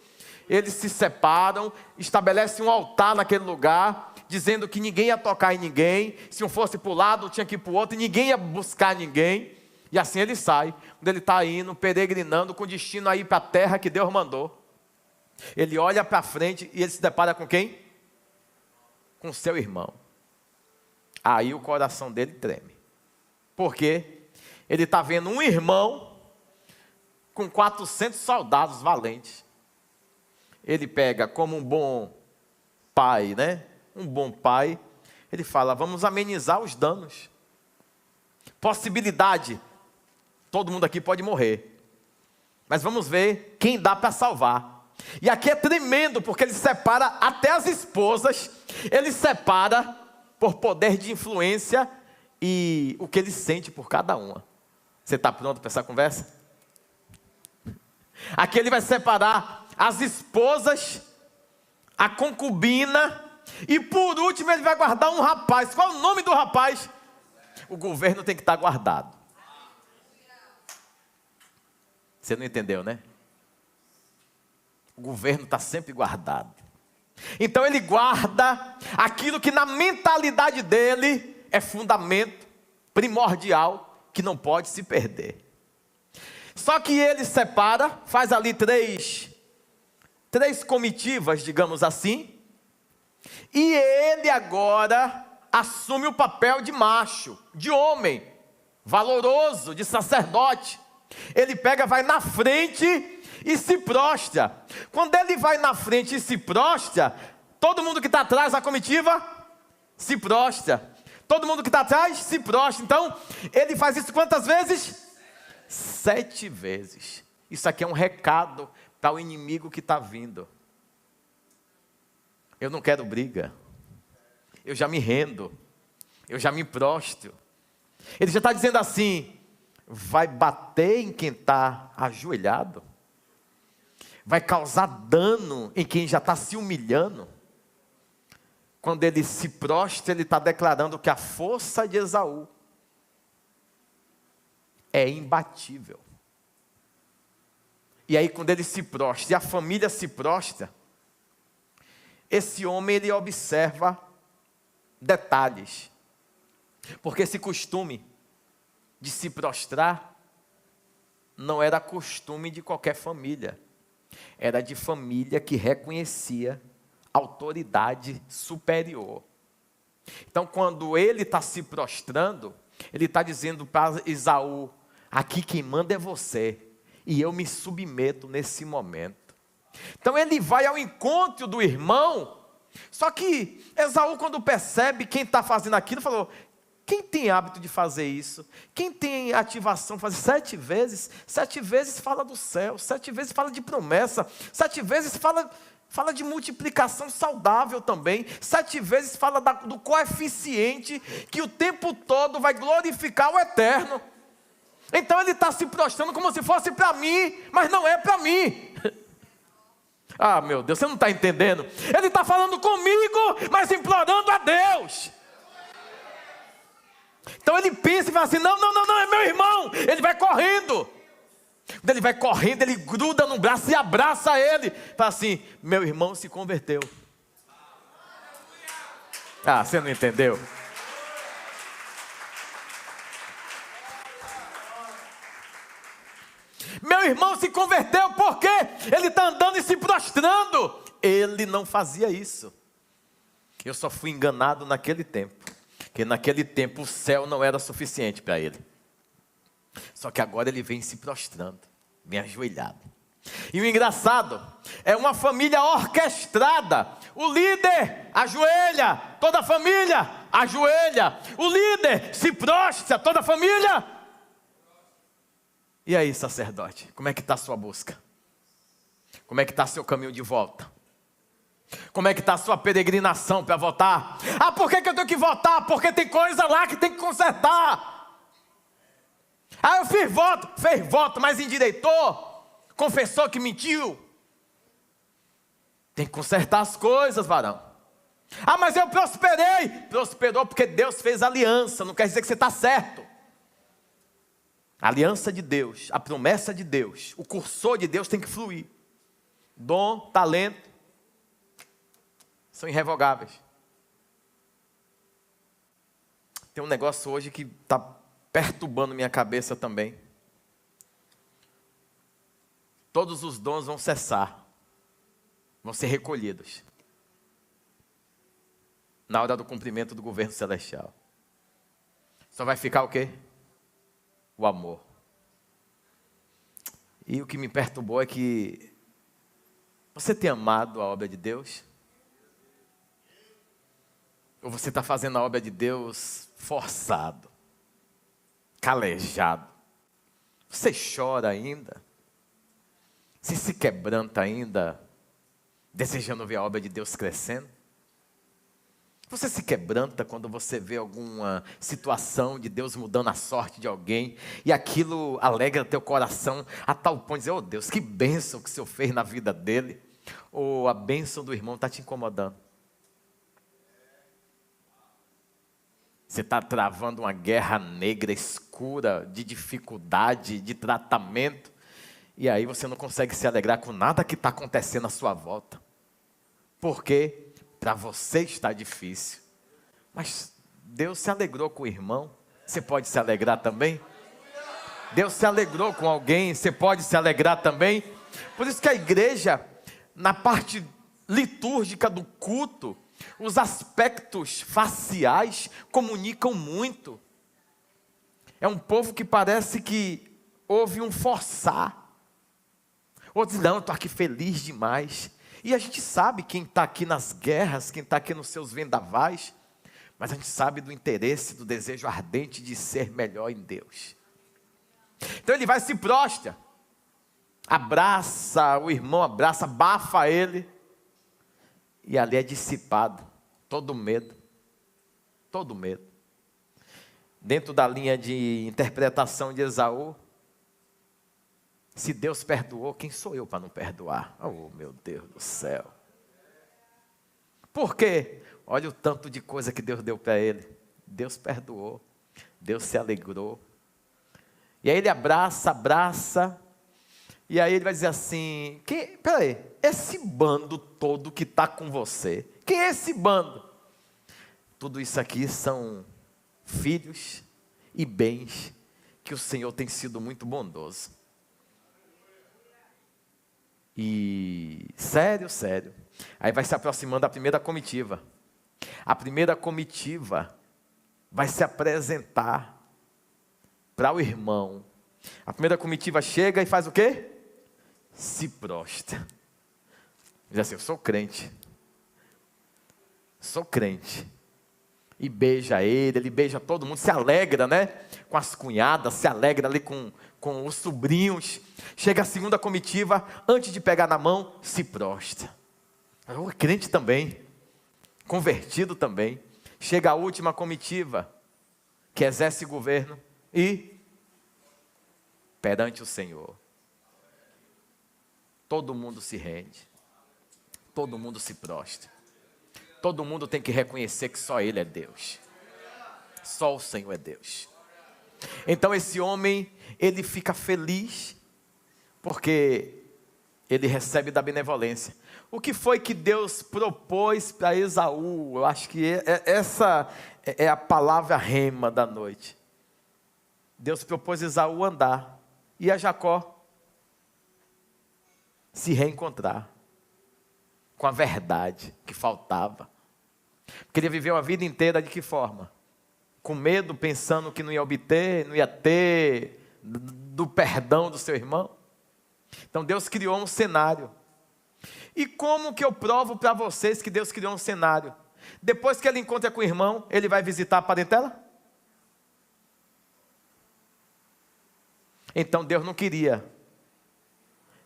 S1: Eles se separam, estabelecem um altar naquele lugar, dizendo que ninguém ia tocar em ninguém. Se um fosse para o lado, tinha que ir para o outro, e ninguém ia buscar ninguém. E assim ele sai. Quando ele está indo, peregrinando, com destino a ir para a terra que Deus mandou. Ele olha para frente e ele se depara com quem? Com seu irmão. Aí o coração dele treme. Por quê? Ele está vendo um irmão com 400 soldados valentes. Ele pega como um bom pai, né? Um bom pai. Ele fala: vamos amenizar os danos. Possibilidade, todo mundo aqui pode morrer. Mas vamos ver quem dá para salvar. E aqui é tremendo, porque ele separa até as esposas, ele separa por poder de influência e o que ele sente por cada uma. Você está pronto para essa conversa? Aqui ele vai separar as esposas, a concubina, e por último ele vai guardar um rapaz. Qual é o nome do rapaz? O governo tem que estar guardado. Você não entendeu, né? O governo está sempre guardado. Então ele guarda aquilo que na mentalidade dele é fundamento primordial, que não pode se perder. Só que ele separa, faz ali três comitivas, digamos assim, e ele agora assume o papel de macho, de homem, valoroso, de sacerdote. Ele pega, vai na frente e se prostra. Quando ele vai na frente e se prostra, todo mundo que está atrás da comitiva se prostra. Todo mundo que está atrás se prostra. Então, ele faz isso quantas vezes? 7 vezes. Isso aqui é um recado para o inimigo que está vindo. Eu não quero briga. Eu já me rendo. Eu já me prostro. Ele já está dizendo assim: vai bater em quem está ajoelhado? Vai causar dano em quem já está se humilhando? Quando ele se prostra, ele está declarando que a força de Esaú é imbatível. E aí quando ele se prostra e a família se prostra, esse homem ele observa detalhes. Porque esse costume de se prostrar não era costume de qualquer família. Era de família que reconhecia autoridade superior. Então quando ele está se prostrando, ele está dizendo para Esaú: aqui quem manda é você, e eu me submeto nesse momento. Então ele vai ao encontro do irmão. Só que Esaú, quando percebe quem está fazendo aquilo, falou: quem tem hábito de fazer isso? Quem tem ativação, fazer 7 vezes? 7 vezes fala do céu, 7 vezes fala de promessa, 7 vezes fala de multiplicação saudável também, 7 vezes fala do coeficiente que o tempo todo vai glorificar o eterno. Então ele está se prostrando como se fosse para mim, mas não é para mim. Ah, meu Deus, você não está entendendo. Ele está falando comigo, mas implorando a Deus. Então ele pensa e fala assim: não, é meu irmão. Ele vai correndo. Quando ele vai correndo, ele gruda no braço e abraça ele. Fala assim: meu irmão se converteu. Ah, você não entendeu? Meu irmão se converteu porque ele está andando e se prostrando. Ele não fazia isso. Eu só fui enganado naquele tempo. Porque naquele tempo o céu não era suficiente para ele. Só que agora ele vem se prostrando, vem ajoelhado. E o engraçado, é uma família orquestrada. O líder ajoelha, toda a família ajoelha. O líder se prostra, toda a família. E aí, sacerdote, como é que está a sua busca? Como é que está seu caminho de volta? Como é que está a sua peregrinação para votar? Ah, por que eu tenho que votar? Porque tem coisa lá que tem que consertar. Ah, eu fez voto, mas endireitou, confessou que mentiu. Tem que consertar as coisas, varão. Ah, mas eu prosperei. Prosperou porque Deus fez aliança, não quer dizer que você está certo. A aliança de Deus, a promessa de Deus, o cursor de Deus tem que fluir. Dom, talento, são irrevogáveis. Tem um negócio hoje que está perturbando minha cabeça também. Todos os dons vão cessar, vão ser recolhidos na hora do cumprimento do governo celestial. Só vai ficar o quê? O amor. E o que me perturbou é que você tem amado a obra de Deus? Ou você está fazendo a obra de Deus forçado, calejado? Você chora ainda? Você se quebranta ainda, desejando ver a obra de Deus crescendo? Você se quebranta quando você vê alguma situação de Deus mudando a sorte de alguém e aquilo alegra teu coração a tal ponto de dizer, oh Deus, que bênção que o Senhor fez na vida dele, ou a bênção do irmão está te incomodando? Você está travando uma guerra negra, escura, de dificuldade, de tratamento, e aí você não consegue se alegrar com nada que está acontecendo à sua volta. Por quê? Para você está difícil, mas Deus se alegrou com o irmão, você pode se alegrar também? Deus se alegrou com alguém, você pode se alegrar também? Por isso que a igreja, na parte litúrgica do culto, os aspectos faciais comunicam muito. É um povo que parece que houve um forçar. Outros não, estou aqui feliz demais. E a gente sabe quem está aqui nas guerras, quem está aqui nos seus vendavais, mas a gente sabe do interesse, do desejo ardente de ser melhor em Deus. Então ele vai, se prostra, abraça o irmão, abraça, abafa ele, e ali é dissipado todo medo, todo medo. Dentro da linha de interpretação de Esaú, se Deus perdoou, quem sou eu para não perdoar? Oh, meu Deus do céu. Por quê? Olha o tanto de coisa que Deus deu para ele. Deus perdoou, Deus se alegrou. E aí ele abraça, e aí ele vai dizer assim, peraí, esse bando todo que está com você, quem é esse bando? Tudo isso aqui são filhos e bens que o Senhor tem sido muito bondoso. E sério, aí vai se aproximando da primeira comitiva. A primeira comitiva vai se apresentar para o irmão. A primeira comitiva chega e faz o quê? Se prostra. Diz assim, eu sou crente. E beija ele beija todo mundo, se alegra, né? Com as cunhadas, se alegra ali com os sobrinhos. Chega a segunda comitiva, antes de pegar na mão, se prostra. O crente também, convertido também. Chega a última comitiva, que exerce governo, e perante o Senhor, todo mundo se rende, todo mundo se prostra. Todo mundo tem que reconhecer que só Ele é Deus. Só o Senhor é Deus. Então esse homem, ele fica feliz, porque ele recebe da benevolência. O que foi que Deus propôs para Esaú? Eu acho que essa é a palavra rema da noite. Deus propôs a Esaú andar, e a Jacó se reencontrar com a verdade que faltava. Queria viver uma vida inteira de que forma? Com medo, pensando que não ia obter, não ia ter do perdão do seu irmão. Então Deus criou um cenário. E como que eu provo para vocês que Deus criou um cenário? Depois que ele encontra com o irmão, ele vai visitar a parentela? Então Deus não queria.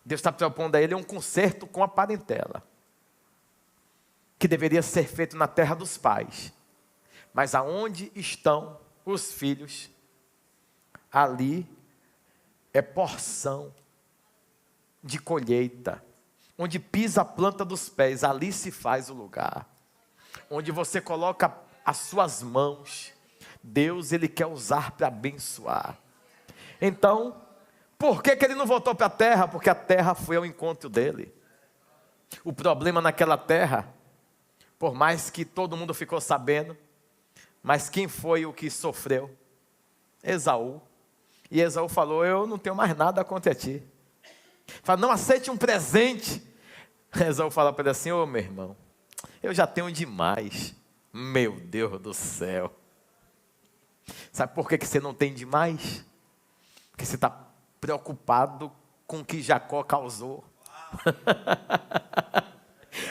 S1: Deus está propondo a ele um conserto com a parentela, que deveria ser feito na terra dos pais. Mas aonde estão os filhos, ali é porção de colheita. Onde pisa a planta dos pés, ali se faz o lugar. Onde você coloca as suas mãos, Deus, Ele quer usar para abençoar. Então, por que ele não voltou para a terra? Porque a terra foi ao encontro dele. O problema naquela terra, por mais que todo mundo ficou sabendo, mas quem foi o que sofreu? Esaú. E Esaú falou, eu não tenho mais nada contra ti. Fala, não aceite um presente. Esaú fala para ele assim, ô meu irmão, eu já tenho demais. Meu Deus do céu. Sabe por que você não tem demais? Porque você está preocupado com o que Jacó causou.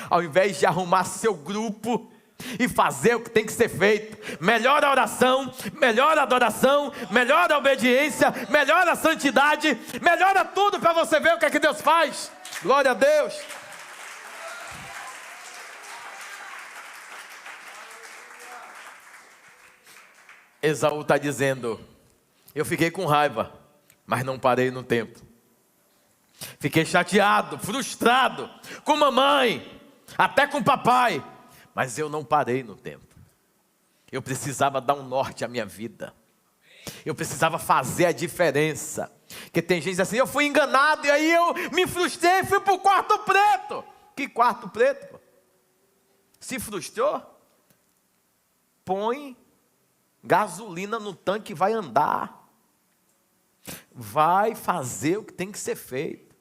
S1: Ao invés de arrumar seu grupo e fazer o que tem que ser feito, melhor a oração, melhor a adoração, melhor a obediência, melhor a santidade, melhora tudo para você ver o que é que Deus faz. Glória a Deus. Esaú está dizendo: eu fiquei com raiva, mas não parei no tempo. Fiquei chateado, frustrado, com mamãe, até com papai, mas eu não parei no tempo. Eu precisava dar um norte à minha vida. Eu precisava fazer a diferença. Porque tem gente assim: eu fui enganado e aí eu me frustrei e fui para o quarto preto. Que quarto preto? Pô? Se frustrou? Põe gasolina no tanque e vai andar. Vai fazer o que tem que ser feito.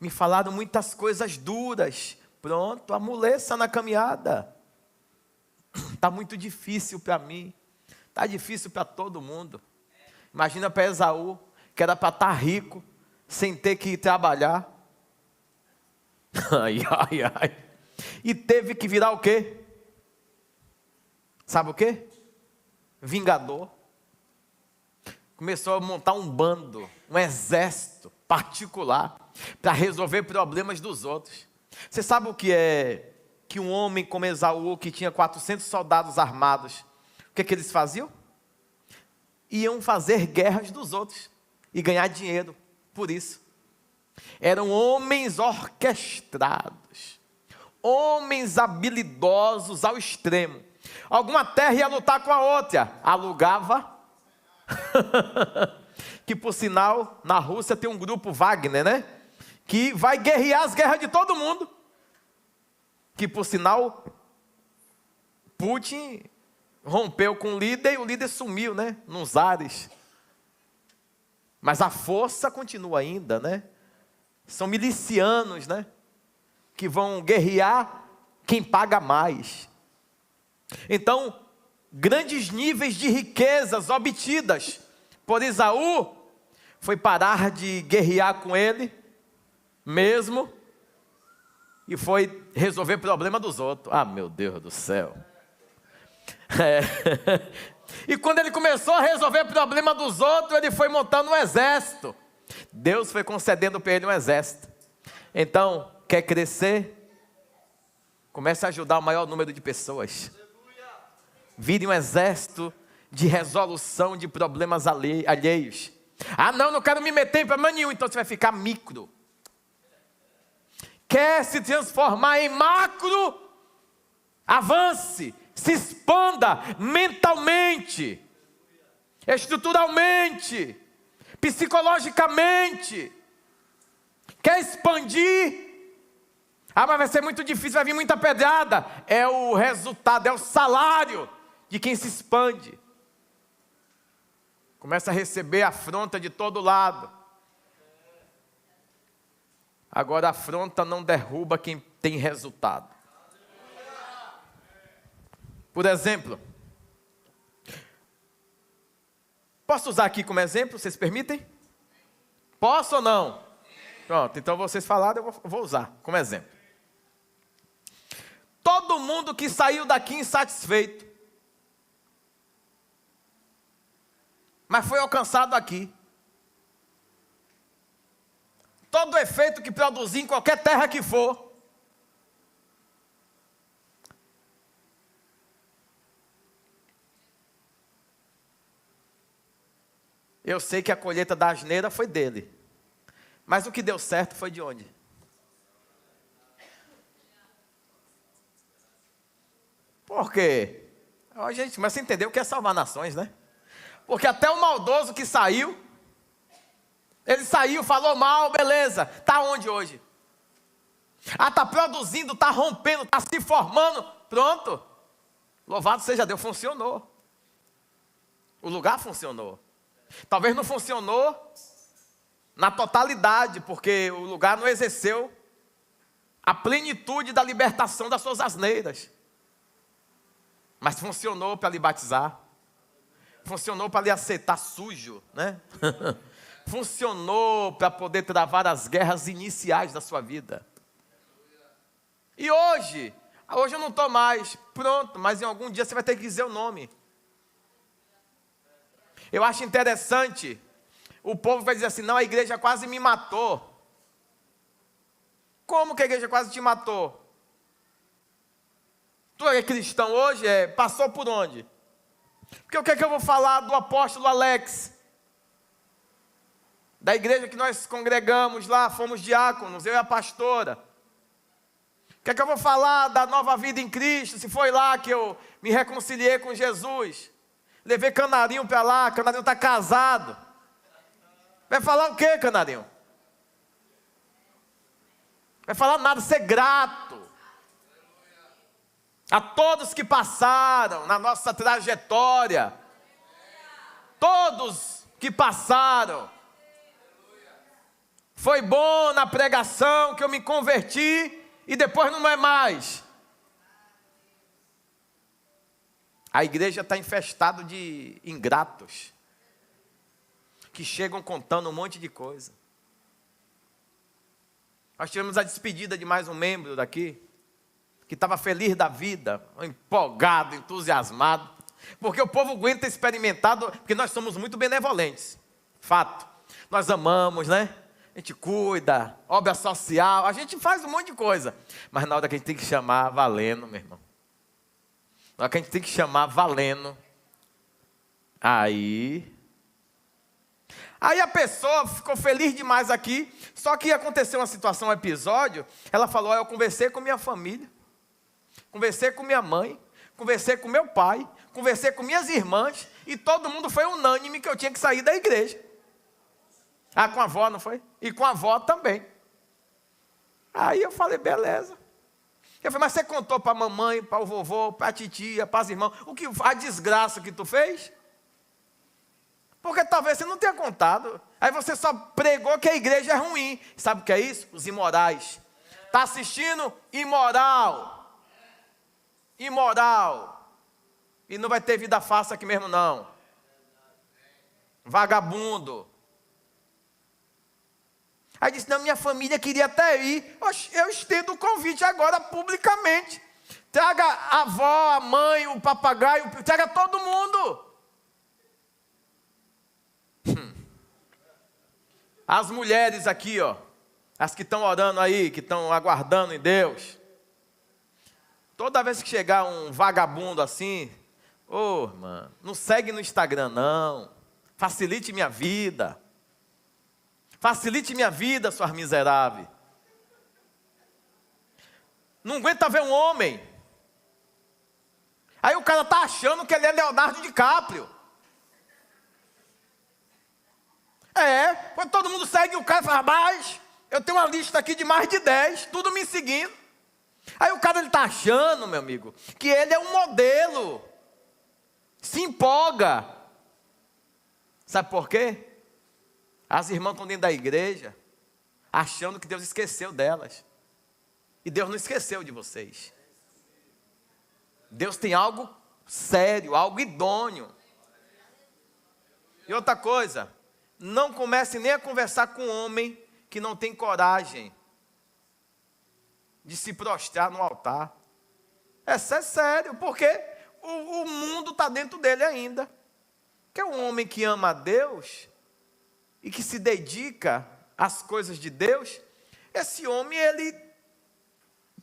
S1: Me falaram muitas coisas duras. Pronto, amoleça na caminhada. Está muito difícil para mim. Está difícil para todo mundo. Imagina para Esaú, que era para estar rico, sem ter que trabalhar. Ai, ai, ai. E teve que virar o quê? Sabe o quê? Vingador. Começou a montar um bando, um exército particular, para resolver problemas dos outros. Você sabe o que é que um homem como Esaú, que tinha 400 soldados armados, o que eles faziam? Iam fazer guerras dos outros e ganhar dinheiro por isso. Eram homens orquestrados, homens habilidosos ao extremo. Alguma terra ia lutar com a outra, alugava. Que por sinal, na Rússia tem um grupo Wagner, né? Que vai guerrear as guerras de todo mundo. Que por sinal, Putin rompeu com o líder e o líder sumiu, né? Nos ares. Mas a força continua ainda, né? São milicianos, né? Que vão guerrear quem paga mais. Então, grandes níveis de riquezas obtidas por Esaú, foi parar de guerrear com ele mesmo, e foi resolver problema dos outros. Ah, meu Deus do céu. E quando ele começou a resolver problema dos outros, ele foi montando um exército. Deus foi concedendo para ele um exército. Então, quer crescer? Comece a ajudar o maior número de pessoas. Vire um exército de resolução de problemas alheios. Ah, não quero me meter em problema nenhum. Então você vai ficar micro. Quer se transformar em macro? Avance, se expanda mentalmente, estruturalmente, psicologicamente. Quer expandir? Ah, mas vai ser muito difícil, vai vir muita pedrada. É o resultado, é o salário de quem se expande. Começa a receber afronta de todo lado. Agora, a afronta não derruba quem tem resultado. Por exemplo, posso usar aqui como exemplo? Vocês permitem? Posso ou não? Pronto, então vocês falaram, eu vou usar como exemplo. Todo mundo que saiu daqui insatisfeito, mas foi alcançado aqui. Todo efeito que produzir em qualquer terra que for, eu sei que a colheita da asneira foi dele, mas o que deu certo foi de onde? Por quê? Oh, gente, mas você entendeu o que é salvar nações, né? Porque até o maldoso que saiu, ele saiu, falou mal, beleza. Está onde hoje? Ah, está produzindo, está rompendo, está se formando. Pronto. Louvado seja Deus, funcionou. O lugar funcionou. Talvez não funcionou na totalidade, porque o lugar não exerceu a plenitude da libertação das suas asneiras. Mas funcionou para lhe batizar. Funcionou para lhe aceitar sujo, né? Funcionou para poder travar as guerras iniciais da sua vida. E hoje eu não estou mais, pronto, mas em algum dia você vai ter que dizer o nome. Eu acho interessante, o povo vai dizer assim: não, a igreja quase me matou. Como que a igreja quase te matou? Tu é cristão hoje? Passou por onde? Porque o que é que eu vou falar do apóstolo Alex? Da igreja que nós congregamos lá, fomos diáconos, eu e a pastora. O que é que eu vou falar da nova vida em Cristo? Se foi lá que eu me reconciliei com Jesus. Levei Canarinho para lá, Canarinho está casado. Vai falar o quê, Canarinho? Vai falar nada, ser grato a todos que passaram na nossa trajetória. Todos que passaram. Foi bom na pregação que eu me converti e depois não é mais. A igreja está infestada de ingratos que chegam contando um monte de coisa. Nós tivemos a despedida de mais um membro daqui, que estava feliz da vida, empolgado, entusiasmado, porque o povo aguenta experimentado, porque nós somos muito benevolentes, fato. Nós amamos, né? A gente cuida, obra social, a gente faz um monte de coisa. Mas na hora que a gente tem que chamar, valendo, meu irmão. Na hora que a gente tem que chamar, valendo. Aí a pessoa ficou feliz demais aqui. Só que aconteceu uma situação, um episódio. Ela falou, eu conversei com minha família. Conversei com minha mãe. Conversei com meu pai. Conversei com minhas irmãs. E todo mundo foi unânime que eu tinha que sair da igreja. Ah, com a avó, não foi? E com a avó também. Aí eu falei, beleza. Eu falei, mas você contou para a mamãe, para o vovô, para a titia, para as irmãs, a desgraça que tu fez? Porque talvez você não tenha contado. Aí você só pregou que a igreja é ruim. Sabe o que é isso? Os imorais. Está assistindo? Imoral. Imoral. E não vai ter vida fácil aqui mesmo, não. Vagabundo. Aí disse, não, minha família queria até ir. Eu estendo o convite agora publicamente. Traga a avó, a mãe, o papagaio, traga todo mundo. As mulheres aqui, ó, as que estão orando aí, que estão aguardando em Deus. Toda vez que chegar um vagabundo assim, mano, não segue no Instagram não. Facilite minha vida. Facilite minha vida, suas miseráveis. Não aguenta ver um homem. Aí o cara está achando que ele é Leonardo DiCaprio. Quando todo mundo segue o cara e fala, mas eu tenho uma lista aqui de mais de 10, tudo me seguindo. Aí o cara está achando, meu amigo, que ele é um modelo. Se empolga. Sabe por quê? As irmãs estão dentro da igreja, achando que Deus esqueceu delas. E Deus não esqueceu de vocês. Deus tem algo sério, algo idôneo. E outra coisa, não comece nem a conversar com um homem que não tem coragem de se prostrar no altar. Isso é sério, porque o mundo está dentro dele ainda. Porque um homem que ama a Deus e que se dedica às coisas de Deus, esse homem, ele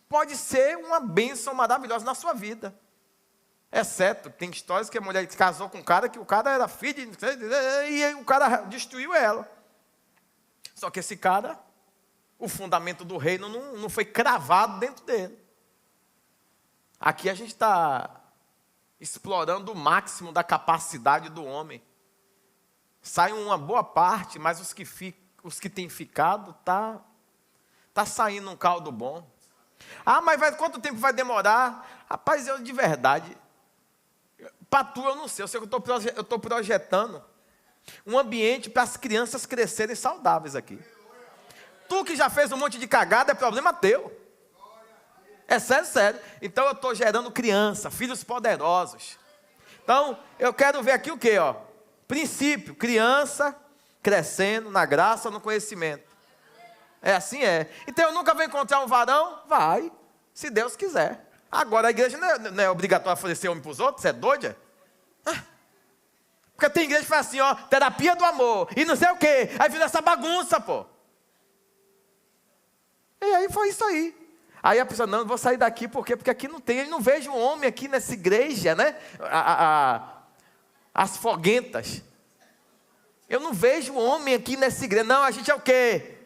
S1: pode ser uma bênção maravilhosa na sua vida. Exceto, tem histórias que a mulher casou com um cara, que o cara era filho, e o cara destruiu ela. Só que esse cara, o fundamento do reino não foi cravado dentro dele. Aqui a gente está explorando o máximo da capacidade do homem. Sai uma boa parte, mas os que têm ficado, tá saindo um caldo bom. Ah, mas quanto tempo vai demorar? Rapaz, eu de verdade, para tu eu não sei, eu sei que eu estou projetando um ambiente para as crianças crescerem saudáveis aqui. Tu que já fez um monte de cagada, é problema teu. É sério, sério. Então eu estou gerando criança, filhos poderosos. Então, eu quero ver aqui o quê, ó? Princípio, criança crescendo na graça, no conhecimento. É assim é. Então eu nunca vou encontrar um varão? Vai, se Deus quiser. Agora a igreja não é obrigatória oferecer homem para os outros, você é doida? Porque tem igreja que faz assim, ó, terapia do amor, e não sei o quê. Aí vira essa bagunça, pô. E aí foi isso aí. Aí a pessoa, não vou sair daqui, por quê? Porque aqui não tem, eu não vejo um homem aqui nessa igreja, né? As foguentas. Eu não vejo homem aqui nessa igreja. Não, a gente é o quê?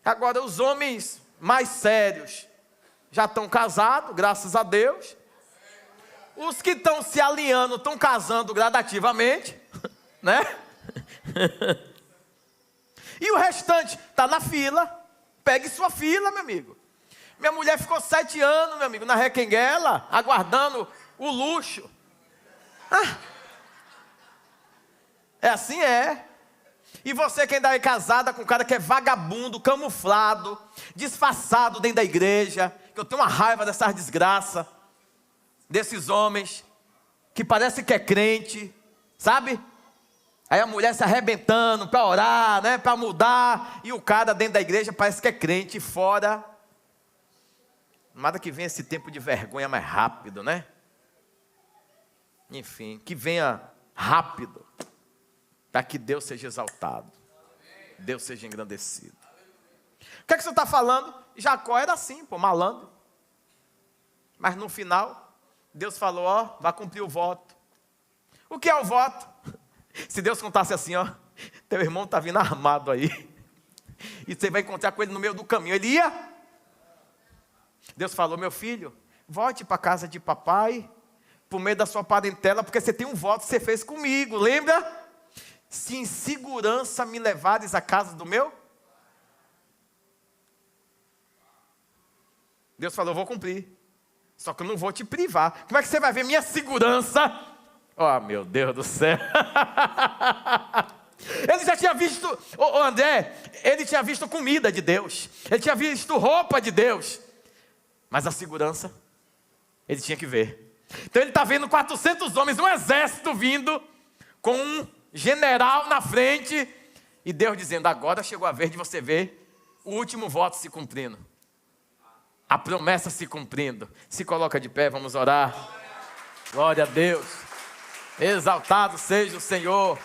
S1: Agora, os homens mais sérios já estão casados, graças a Deus. Os que estão se alinhando estão casando gradativamente, né? E o restante está na fila. Pegue sua fila, meu amigo. Minha mulher ficou 7 anos, meu amigo, na Requenguela, aguardando o luxo. É assim, é. E você que ainda é casada com um cara que é vagabundo, camuflado, disfarçado dentro da igreja, que eu tenho uma raiva dessas desgraças, desses homens, que parece que é crente, sabe? Aí a mulher se arrebentando para orar, né, para mudar, e o cara dentro da igreja parece que é crente, fora. Nada que venha esse tempo de vergonha mais rápido, né? Enfim, que venha rápido, para que Deus seja exaltado, Deus seja engrandecido. O que é que você está falando? Jacó era assim, pô, malandro. Mas no final, Deus falou, ó, vai cumprir o voto. O que é o voto? Se Deus contasse assim, ó, teu irmão está vindo armado aí, e você vai encontrar com ele no meio do caminho, ele ia? Deus falou, meu filho, volte para a casa de papai, por meio da sua parentela, porque você tem um voto que você fez comigo, lembra? Se em segurança me levares à casa do meu? Deus falou, eu vou cumprir, só que eu não vou te privar. Como é que você vai ver minha segurança? Oh, meu Deus do céu. Ele já tinha visto, André, ele tinha visto comida de Deus, ele tinha visto roupa de Deus, mas a segurança, ele tinha que ver. Então ele está vendo 400 homens, um exército vindo, com um general na frente, e Deus dizendo, agora chegou a vez de você ver o último voto se cumprindo, a promessa se cumprindo. Se coloca de pé, vamos orar. Glória a Deus, exaltado seja o Senhor.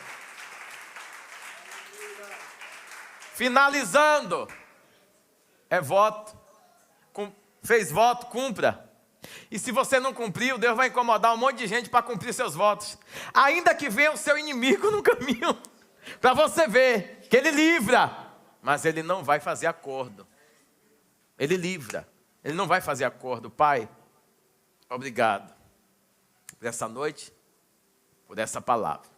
S1: Finalizando, é voto, fez voto, cumpra. E se você não cumpriu, Deus vai incomodar um monte de gente para cumprir seus votos. Ainda que venha o seu inimigo no caminho, para você ver que ele livra, mas ele não vai fazer acordo. Ele livra, ele não vai fazer acordo. Pai, obrigado por essa noite, por essa palavra.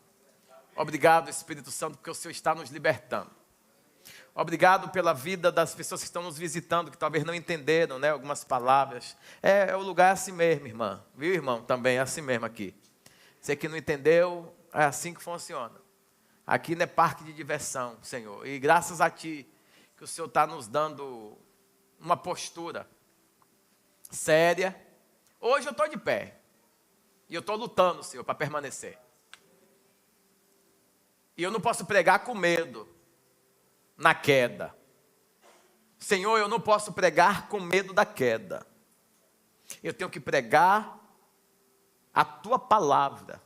S1: Obrigado, Espírito Santo, porque o Senhor está nos libertando. Obrigado pela vida das pessoas que estão nos visitando, que talvez não entenderam, né, algumas palavras. O lugar é assim mesmo, irmã. Viu, irmão? Também é assim mesmo aqui. Você que não entendeu, é assim que funciona. Aqui não é parque de diversão, Senhor. E graças a Ti, que o Senhor está nos dando uma postura séria. Hoje eu estou de pé. E eu estou lutando, Senhor, para permanecer. E eu não posso pregar com medo. Na queda. Senhor, eu não posso pregar com medo da queda. Eu tenho que pregar a Tua palavra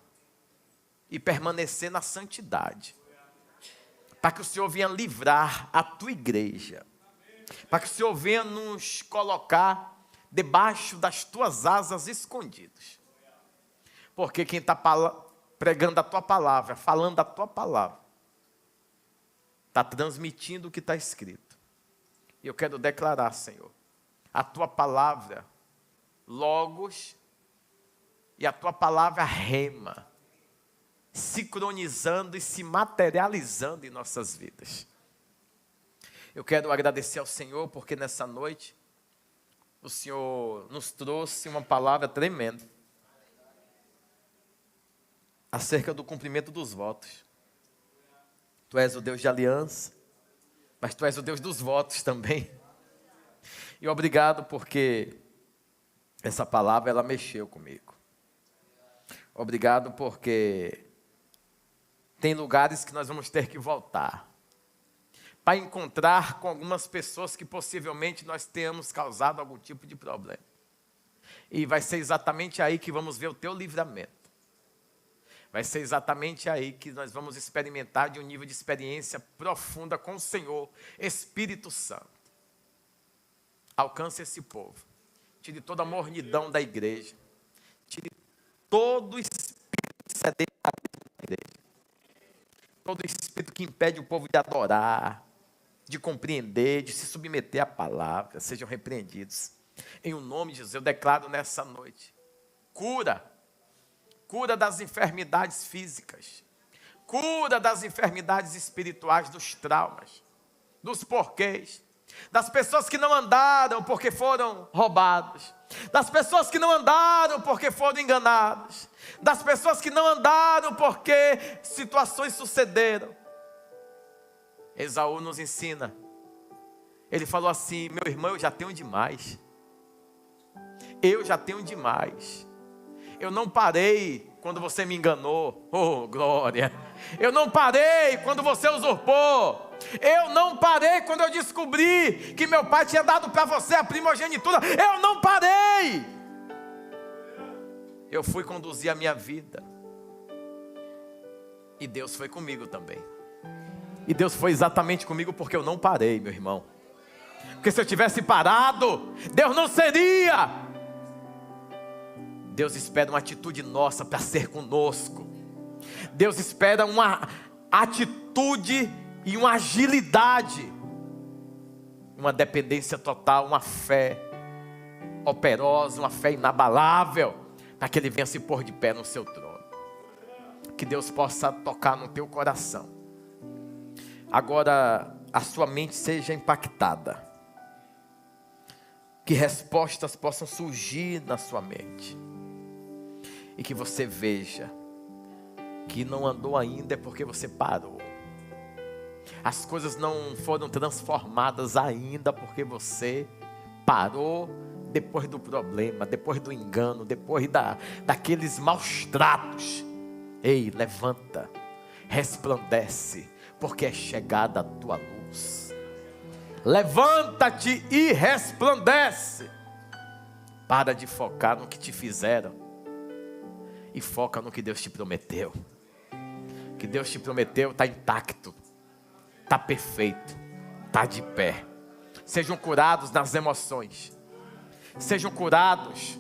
S1: e permanecer na santidade, para que o Senhor venha livrar a Tua igreja, para que o Senhor venha nos colocar debaixo das Tuas asas escondidas, porque quem está pregando a Tua palavra, falando a Tua palavra, está transmitindo o que está escrito. E eu quero declarar, Senhor, a Tua palavra, logos, e a Tua palavra rema, sincronizando e se materializando em nossas vidas. Eu quero agradecer ao Senhor, porque nessa noite, o Senhor nos trouxe uma palavra tremenda, acerca do cumprimento dos votos. Tu és o Deus de aliança, mas Tu és o Deus dos votos também. E obrigado porque essa palavra, ela mexeu comigo. Obrigado porque tem lugares que nós vamos ter que voltar, para encontrar com algumas pessoas que possivelmente nós tenhamos causado algum tipo de problema. E vai ser exatamente aí que vamos ver o Teu livramento. Vai ser exatamente aí que nós vamos experimentar de um nível de experiência profunda com o Senhor, Espírito Santo. Alcance esse povo. Tire toda a mornidão da igreja. Tire todo o espírito sedentário da igreja. Todo o espírito que impede o povo de adorar, de compreender, de se submeter à palavra. Sejam repreendidos. Em o nome de Jesus, eu declaro nessa noite. Cura das enfermidades físicas, cura das enfermidades espirituais, dos traumas, dos porquês, das pessoas que não andaram porque foram roubadas, das pessoas que não andaram porque foram enganadas, das pessoas que não andaram porque situações sucederam. Esaú nos ensina, ele falou assim: meu irmão, eu já tenho demais, eu já tenho demais. Eu não parei quando você me enganou. Oh, glória. Eu não parei quando você usurpou. Eu não parei quando eu descobri que meu pai tinha dado para você a primogenitura. Eu não parei. Eu fui conduzir a minha vida. E Deus foi comigo também. E Deus foi exatamente comigo porque eu não parei, meu irmão. Porque se eu tivesse parado, Deus não seria. Deus espera uma atitude nossa para ser conosco. Deus espera uma atitude e uma agilidade, uma dependência total, uma fé operosa, uma fé inabalável, para que Ele venha se pôr de pé no seu trono. Que Deus possa tocar no teu coração. Agora a sua mente seja impactada. Que respostas possam surgir na sua mente. E que você veja que não andou ainda é porque você parou. As coisas não foram transformadas ainda porque você parou depois do problema, depois do engano, depois daqueles maus tratos. Ei, levanta, resplandece, porque é chegada a tua luz. Levanta-te e resplandece. Para de focar no que te fizeram e foca no que Deus te prometeu. O que Deus te prometeu está intacto, está perfeito, está de pé. Sejam curados nas emoções, sejam curados